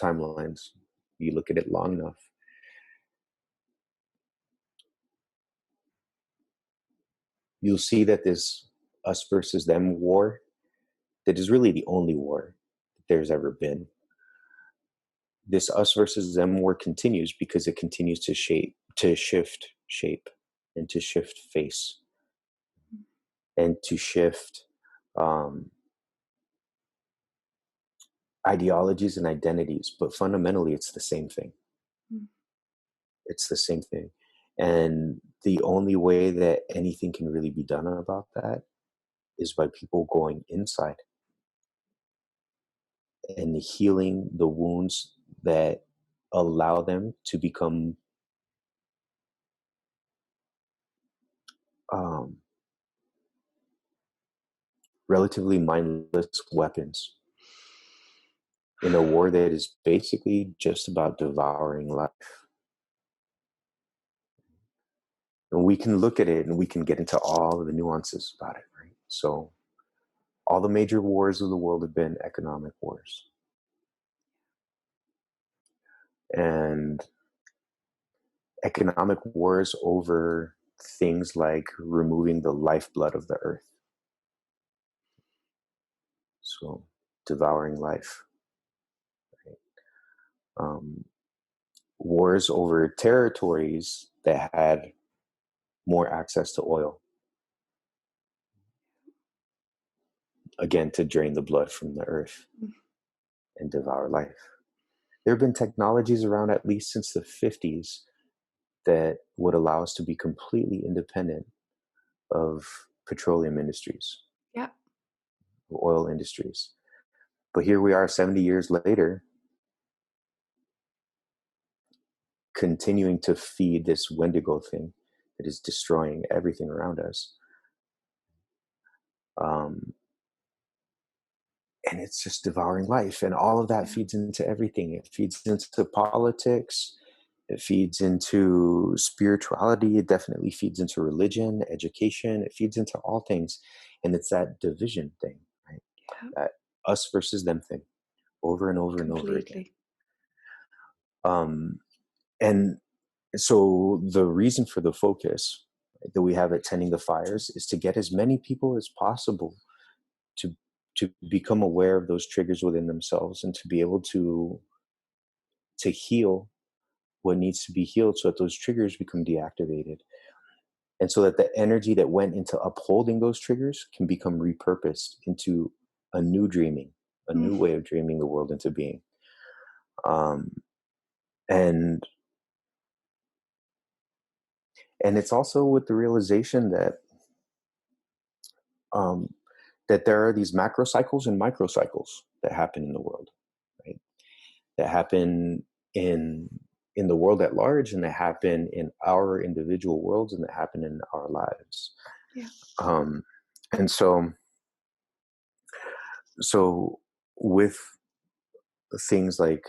timelines, you look at it long enough, you'll see that this us versus them war that is really the only war that there's ever been. This us versus them war continues because it continues to shift shape, and to shift face, and to shift um, ideologies and identities. But fundamentally, it's the same thing. Mm. It's the same thing. And the only way that anything can really be done about that is by people going inside and healing the wounds that allow them to become um, relatively mindless weapons in a war that is basically just about devouring life. And we can look at it and we can get into all of the nuances about it, right? So all the major wars of the world have been economic wars. And economic wars over things like removing the lifeblood of the earth. So devouring life. Right? Wars over territories that had more access to oil. Again, to drain the blood from the earth Mm. and devour life. There have been technologies around at least since the 50s that would allow us to be completely independent of petroleum industries, Yeah. oil industries. But here we are 70 years later, continuing to feed this Wendigo thing that is destroying everything around us. And it's just devouring life. And all of that feeds into everything. It feeds into politics. It feeds into spirituality. It definitely feeds into religion, education. It feeds into all things. And it's that division thing, right? Yeah. That us versus them thing, over and over and over again. And so the reason for the focus that we have at Tending the Fires is to get as many people as possible to become aware of those triggers within themselves and to be able to heal what needs to be healed so that those triggers become deactivated. And so that the energy that went into upholding those triggers can become repurposed into a new dreaming, a new way of dreaming the world into being. And it's also with the realization that that there are these macro cycles and micro cycles that happen in the world, right? That happen in the world at large, and that happen in our individual worlds, and that happen in our lives. Yeah. And so with things like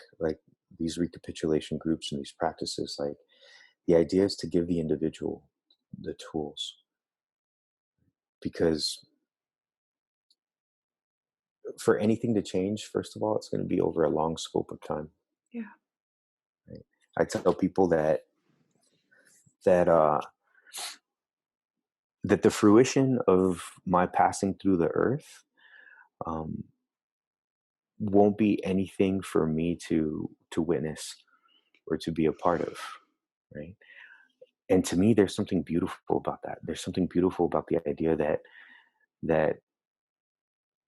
these recapitulation groups and these practices, like the idea is to give the individual the tools, because for anything to change, first of all, it's going to be over a long scope of time. Yeah. Right? I tell people that that the fruition of my passing through the earth won't be anything for me to witness or to be a part of, right? And to me, there's something beautiful about that. There's something beautiful about the idea that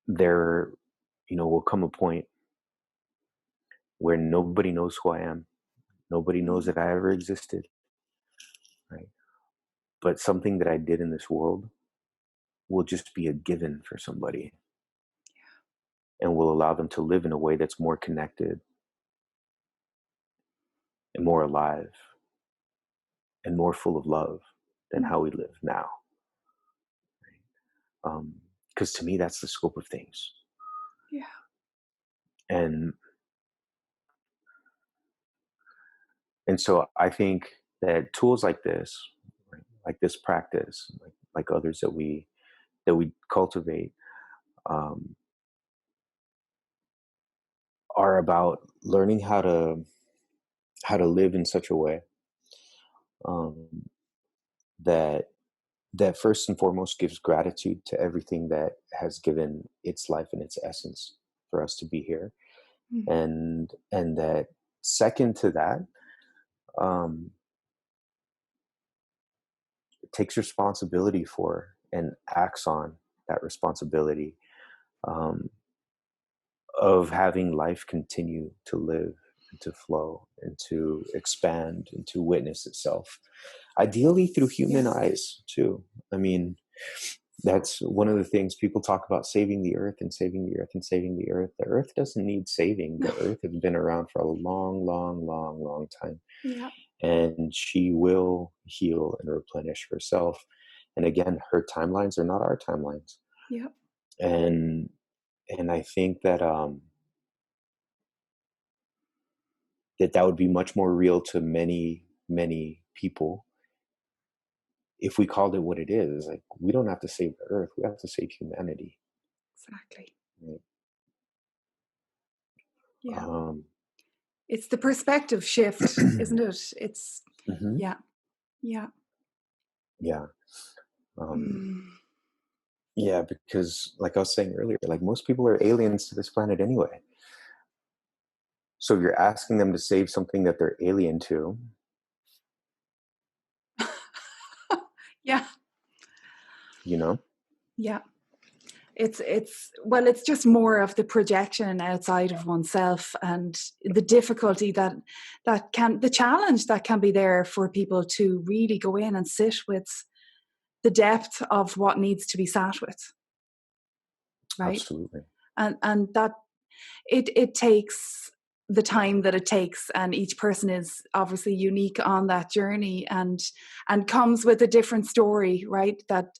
there, will come a point where nobody knows who I am. Nobody knows that I ever existed, right? But something that I did in this world will just be a given for somebody, and will allow them to live in a way that's more connected and more alive and more full of love than how we live now. Because to me, that's the scope of things. Yeah. And so I think that tools like this, right, like this practice, like others that we cultivate, are about learning how to live in such a way that first and foremost gives gratitude to everything that has given its life and its essence for us to be here, and that second to that, takes responsibility for and acts on that responsibility, of having life continue to live and to flow and to expand and to witness itself, ideally through human eyes too. I mean, that's one of the things people talk about: saving the earth and saving the earth and saving the earth. The earth doesn't need saving. The earth has been around for a long, long, long, long time. Yeah. And she will heal and replenish herself. And again, her timelines are not our timelines. Yeah. And I think that that would be much more real to many, many people if we called it what it is. Like, we don't have to save the earth, we have to save humanity. Exactly. Right? Yeah. It's the perspective shift, isn't it? It's yeah. Yeah. Yeah. Yeah, because like I was saying earlier, like most people are aliens to this planet anyway. So if you're asking them to save something that they're alien to, Yeah. you know? Yeah. it's just more of the projection outside of oneself, and the difficulty the challenge that can be there for people to really go in and sit with the depth of what needs to be sat with, right? Absolutely. And that it takes the time that it takes, and each person is obviously unique on that journey, and comes with a different story, right? That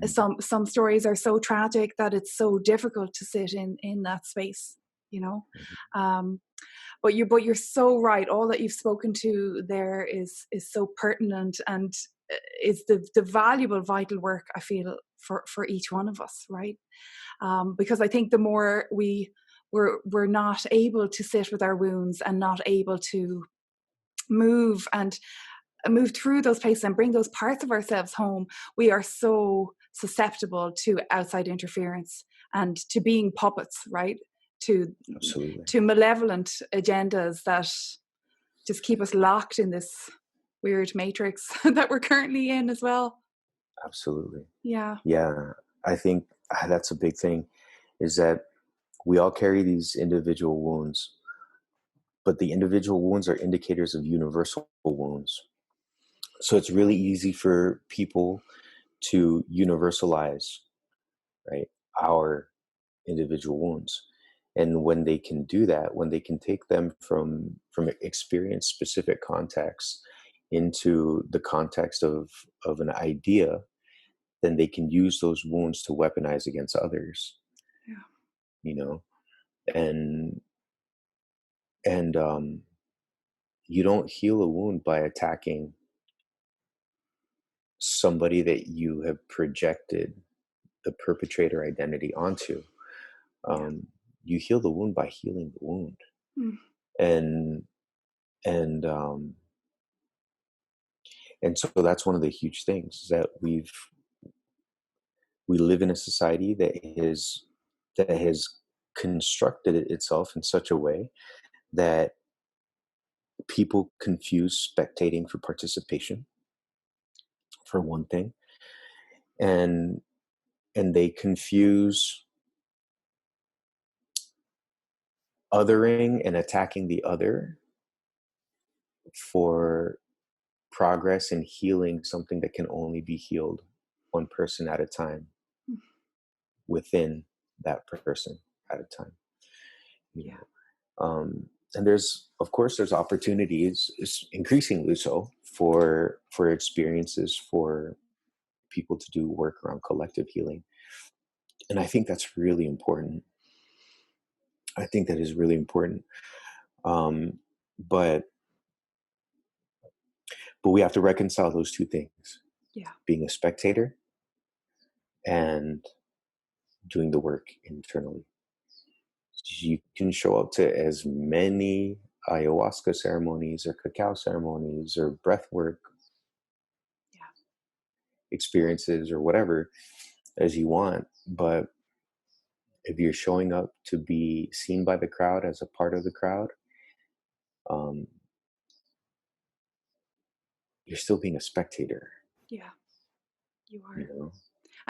some stories are so tragic that it's so difficult to sit in that space, you know. But you're so right. All that you've spoken to there is so pertinent, and is the valuable, vital work, I feel, for each one of us, right? Because I think the more we're not able to sit with our wounds, and not able to move through those places and bring those parts of ourselves home, we are so susceptible to outside interference and to being puppets, right? Absolutely. To malevolent agendas that just keep us locked in this weird matrix that we're currently in as well. Absolutely. Yeah. Yeah. I think that's a big thing, is that we all carry these individual wounds, but the individual wounds are indicators of universal wounds. So it's really easy for people to universalize, right, our individual wounds. And when they can do that, when they can take them from experience specific contexts into the context of an idea, then they can use those wounds to weaponize against others. Yeah. You know, and you don't heal a wound by attacking somebody that you have projected the perpetrator identity onto. You heal the wound by healing the wound. And and um and so that's one of the huge things, is that we live in a society that has constructed itself in such a way that people confuse spectating for participation, for one thing, and they confuse othering and attacking the other for progress and healing something that can only be healed one person at a time, within that person at a time. You know? And there's, of course, there's opportunities, increasingly so, for experiences, for people to do work around collective healing. And I think that's really important. I think that is really important. But we have to reconcile those two things. Yeah. Being a spectator and doing the work internally. You can show up to as many ayahuasca ceremonies or cacao ceremonies or breath work experiences or whatever as you want, but if you're showing up to be seen by the crowd as a part of the crowd, you're still being a spectator. Yeah, you are. You know?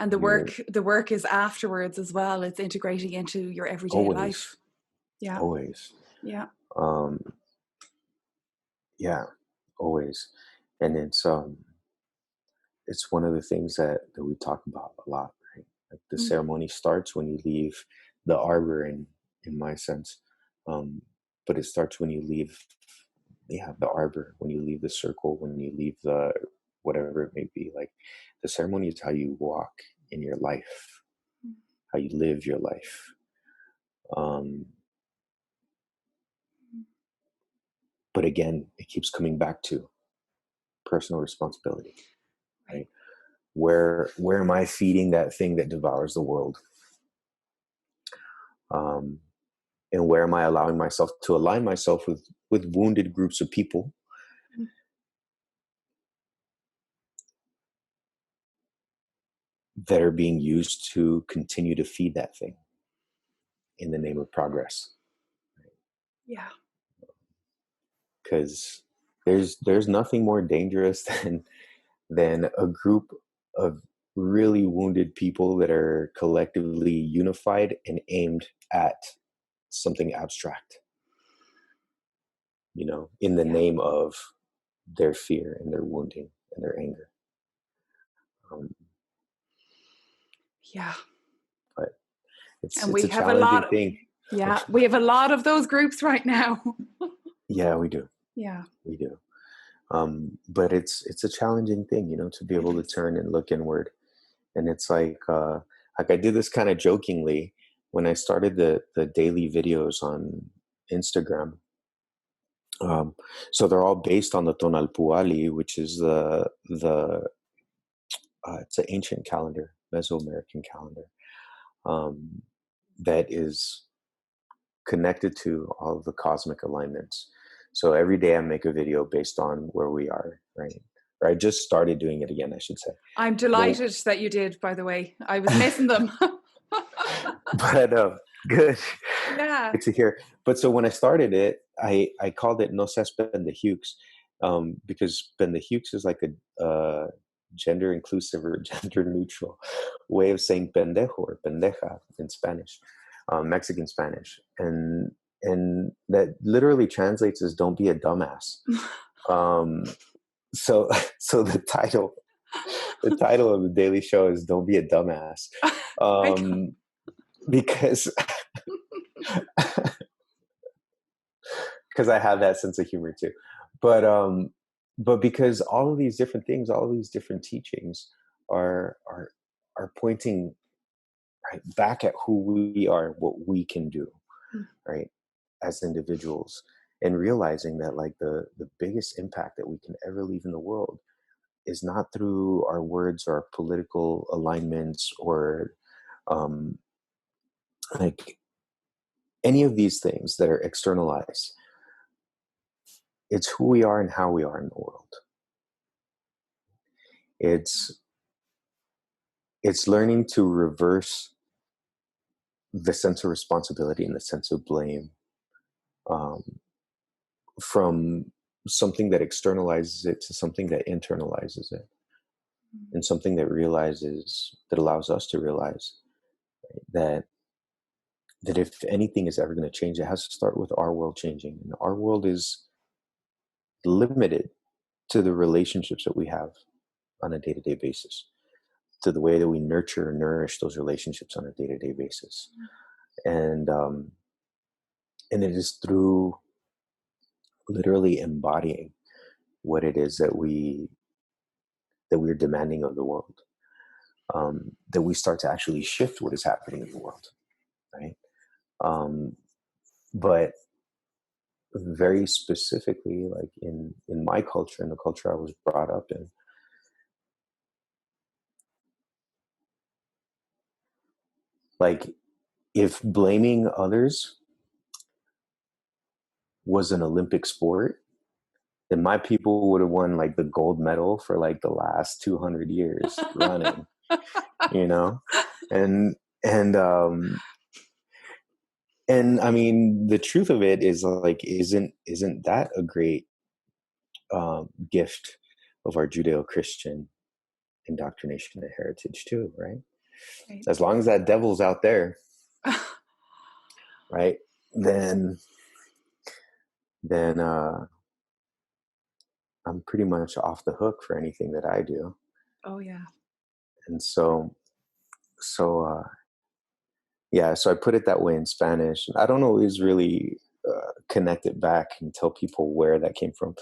And the work is afterwards as well. It's integrating into your everyday life. Yeah. Always. Yeah. Yeah, always. And it's one of the things that we talk about a lot, right? Like the ceremony starts when you leave the arbor, in my sense. But it starts when you leave the arbor, when you leave the circle, when you leave the whatever it may be. Like the ceremony is how you walk in your life, how you live your life. But again, it keeps coming back to personal responsibility, right? Where am I feeding that thing that devours the world? And where am I allowing myself to align myself with wounded groups of people that are being used to continue to feed that thing in the name of progress? Yeah. Because there's nothing more dangerous than a group of really wounded people that are collectively unified and aimed at something abstract, in the name of their fear and their wounding and their anger. Yeah. But it's we a have a challenging lot. thing. Yeah, we have a lot of those groups right now. Yeah, we do. Yeah, we do. But it's a challenging thing, to be able to turn and look inward. And it's like I did this kind of jokingly when I started the daily videos on Instagram. So they're all based on the Tonalpuali, which is the it's an ancient calendar, Mesoamerican calendar, that is connected to all of the cosmic alignments. So every day I make a video based on where we are, right? Or I just started doing it again, I should say. I'm delighted that you did, by the way. I was missing them. But good. Yeah. Good to hear. But so when I started it, I called it No Seas Pendejux, because Pendejux is like a gender inclusive or gender neutral way of saying pendejo or pendeja in Spanish, Mexican Spanish. And that literally translates as "don't be a dumbass." So the title of the daily show is "Don't be a dumbass," because I have that sense of humor too, but because all of these different things, all of these different teachings are pointing right back at who we are, what we can do, right, as individuals, and realizing that like the biggest impact that we can ever leave in the world is not through our words or our political alignments or like any of these things that are externalized. It's who we are and how we are in the world. It's learning to reverse the sense of responsibility and the sense of blame from something that externalizes it to something that internalizes it, and something that allows us to realize, right, that if anything is ever going to change, it has to start with our world changing. And our world is limited to the relationships that we have on a day-to-day basis, to the way that we nurture and nourish those relationships on a day-to-day basis. And it is through literally embodying what it is that we're demanding of the world, that we start to actually shift what is happening in the world, right? But very specifically, like in my culture, in the culture I was brought up in, like if blaming others was an Olympic sport, then my people would have won like the gold medal for like the last 200 years running, and I mean, the truth of it is like, isn't that a great gift of our Judeo-Christian indoctrination and heritage too, right? As long as that devil's out there, right, then I'm pretty much off the hook for anything that I do. Oh yeah. And so yeah, so I put it that way in Spanish. I don't always really connect it back and tell people where that came from.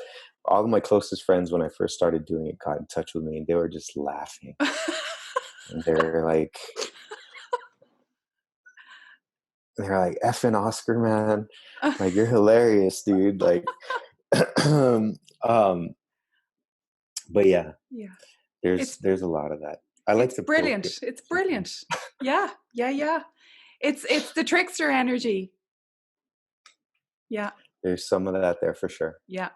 All of my closest friends, when I first started doing it, got in touch with me and they were just laughing. And they're like, effing Oscar, man. Like, you're hilarious, dude. Like, but yeah, there's a lot of that. I like to brilliant. It's brilliant. Yeah. It's the trickster energy. Yeah. There's some of that there for sure. Yeah.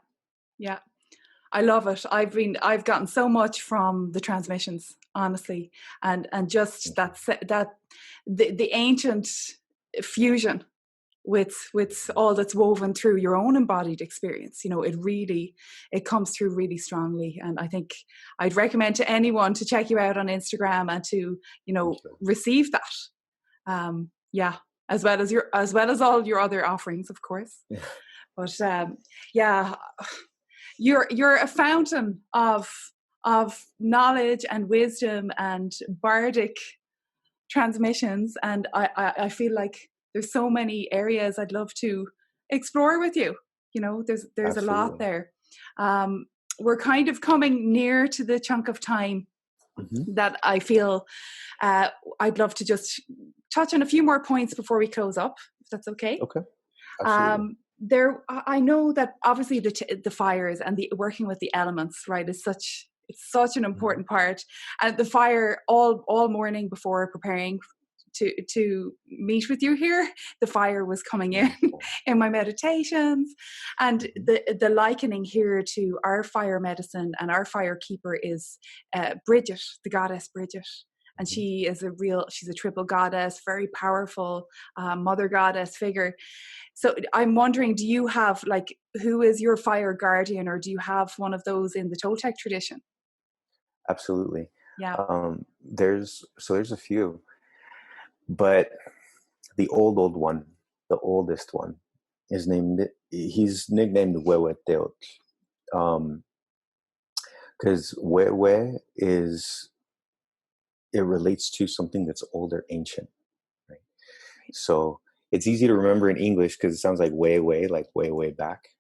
I love it. I've gotten so much from the transmissions, honestly, and just that the ancient fusion with all that's woven through your own embodied experience. You know, it comes through really strongly. And I think I'd recommend to anyone to check you out on Instagram and to, you know, receive that. Yeah, as well as all your other offerings, of course. Yeah. But yeah, you're a fountain of knowledge and wisdom and bardic transmissions, and I feel like there's so many areas I'd love to explore with you. You know, there's Absolutely. a lot there. We're kind of coming near to the chunk of time that I feel I'd love to just touch on a few more points before we close up, if that's okay. Okay. Absolutely. I know that obviously the fires and the working with the elements, right, is such an important part. And the fire all morning before preparing to meet with you here, the fire was coming in my meditations. And the likening here to our fire medicine and our fire keeper is Bridget, the goddess Bridget. And she's a triple goddess, very powerful mother goddess figure. So I'm wondering, do you have, like, who is your fire guardian, or do you have one of those in the Toltec tradition? Absolutely. Yeah. There's a few, but the old one, the oldest one, he's nicknamed Huehueteotl. Because Huehue it relates to something that's old or ancient, right? So it's easy to remember in English because it sounds like way, like way back.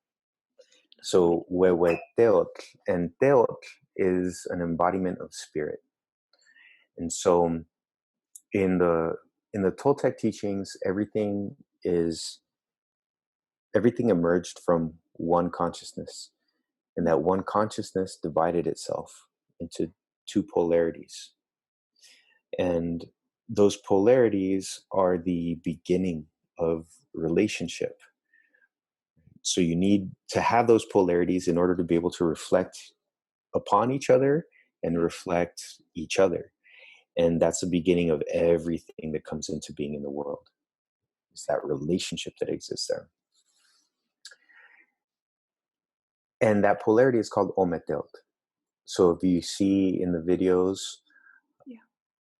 So Huehueteotl, and Teotl is an embodiment of spirit. And so in the Toltec teachings, everything emerged from one consciousness, and that one consciousness divided itself into two polarities. And those polarities are the beginning of relationship. So you need to have those polarities in order to be able to reflect upon each other and reflect each other. And that's the beginning of everything that comes into being in the world. It's that relationship that exists there. And that polarity is called Ometeotl. So if you see in the videos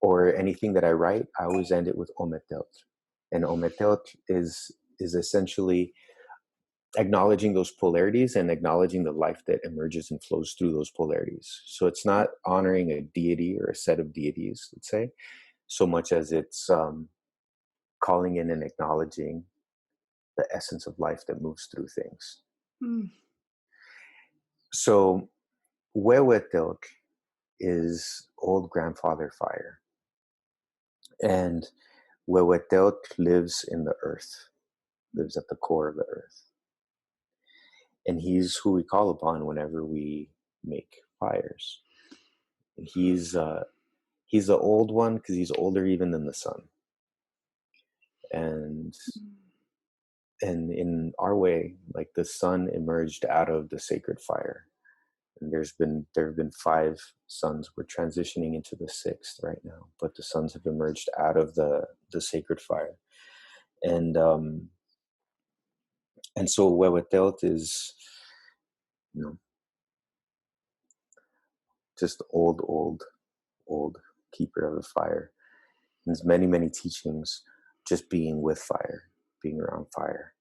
or anything that I write, I always end it with Ometeotl. And Ometeotl is essentially acknowledging those polarities and acknowledging the life that emerges and flows through those polarities. So it's not honoring a deity or a set of deities, let's say, so much as it's calling in and acknowledging the essence of life that moves through things. So Huehueteotl is old grandfather fire. And Huehueteotl lives in the earth, lives at the core of the earth. And he's who we call upon whenever we make fires. And he's the old one because he's older even than the sun. And in our way, like, the sun emerged out of the sacred fire. And there have been 5 suns. We're transitioning into the 6th right now, but the suns have emerged out of the sacred fire. And so Huehueteotl is, just old keeper of the fire. And there's many teachings just being with fire, being around fire.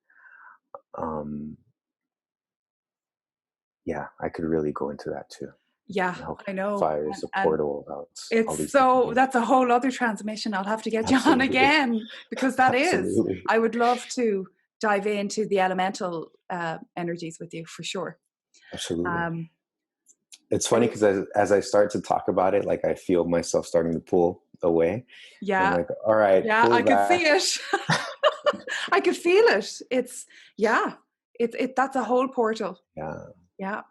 Yeah, I could really go into that too. Yeah, I know. Fire is a portal about all these that's a whole other transmission. I'll have to get you on again, because that is, I would love to dive into the elemental energies with you for sure. Absolutely. It's funny because as I start to talk about it, like, I feel myself starting to pull away. Yeah. I'm like, all right. Yeah, I could see it. I could feel it. It's that's a whole portal. Yeah.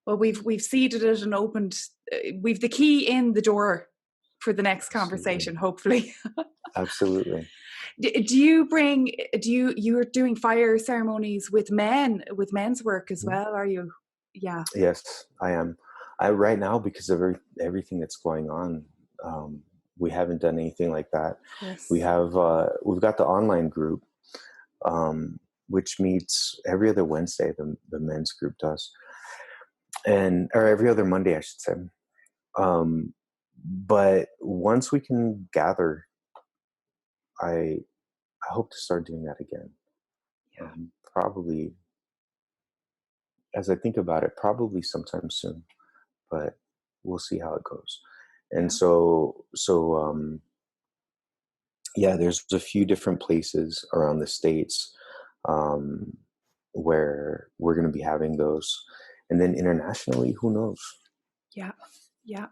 Well, we've seeded it and opened. We've the key in the door for the next conversation, hopefully. Absolutely. You're doing fire ceremonies with men's work as well, are you? Yeah. Yes, I am. Right now, because of everything that's going on, we haven't done anything like that. Yes. We've got the online group, which meets every other Wednesday. The men's group does, or every other Monday, I should say. But once we can gather, I hope to start doing that again. Yeah. Probably, as I think about it, probably sometime soon, but we'll see how it goes. And yeah, there's a few different places around the States where we're going to be having those. And then internationally, who knows? Yeah. Yeah.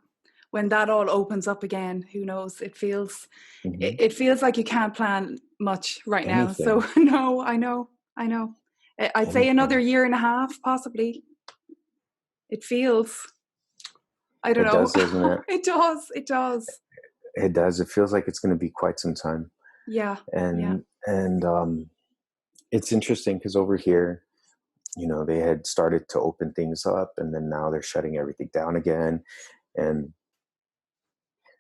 When that all opens up again, who knows? It feels like you can't plan much right now. So no, I know. I'd say another year and a half, possibly. It feels, I don't know. It does, doesn't it? It does. It does. It feels like it's going to be quite some time. Yeah. And it's interesting because over here, they had started to open things up, and then now they're shutting everything down again. And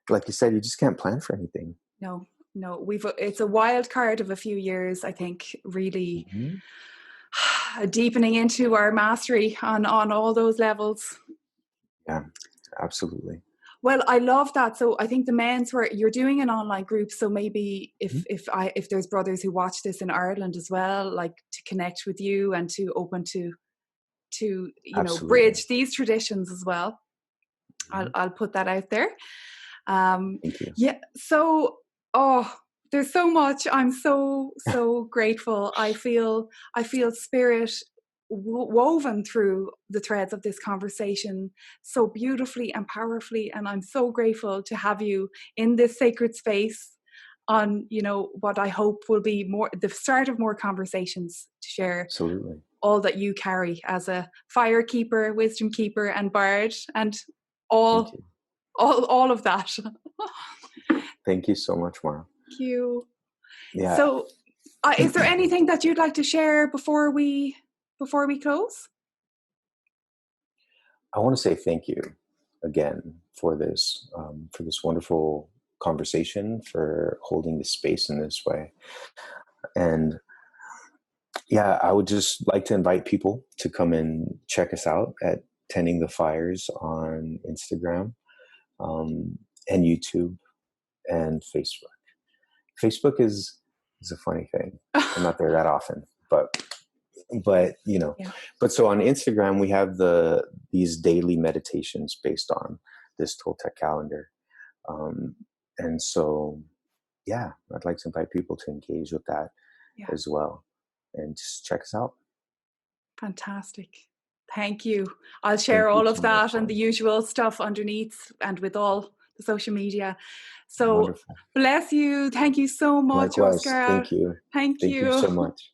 like you said, you just can't plan for anything. No, it's a wild card of a few years, I think, really deepening into our mastery on all those levels. Yeah, absolutely. Well, I love that. So I think the men's where you're doing an online group. So maybe if there's brothers who watch this in Ireland as well, like to connect with you and to open to bridge these traditions as well. I'll put that out there. Thank you. Yeah. So, there's so much. I'm so grateful. I feel spirit woven through the threads of this conversation so beautifully and powerfully, and I'm so grateful to have you in this sacred space on what I hope will be the start of more conversations to share. Absolutely. All that you carry as a fire keeper, wisdom keeper, and bard, and all of that. Thank you so much, Mara. Thank you. Yeah. So, is there anything that you'd like to share before we close? I want to say thank you again for this wonderful conversation, for holding the space in this way. And yeah, I would just like to invite people to come and check us out at Tending the Fires on Instagram and YouTube and Facebook. Facebook is a funny thing. I'm not there that often, but but so on Instagram we have these daily meditations based on this Toltec calendar. And so, yeah, I'd like to invite people to engage with that as well. And just check us out. Fantastic. Thank you. I'll share all of that and the usual stuff underneath and with all the social media. So wonderful. Bless you. Thank you so much, Likewise. Oscar. Thank you. Thank you so much.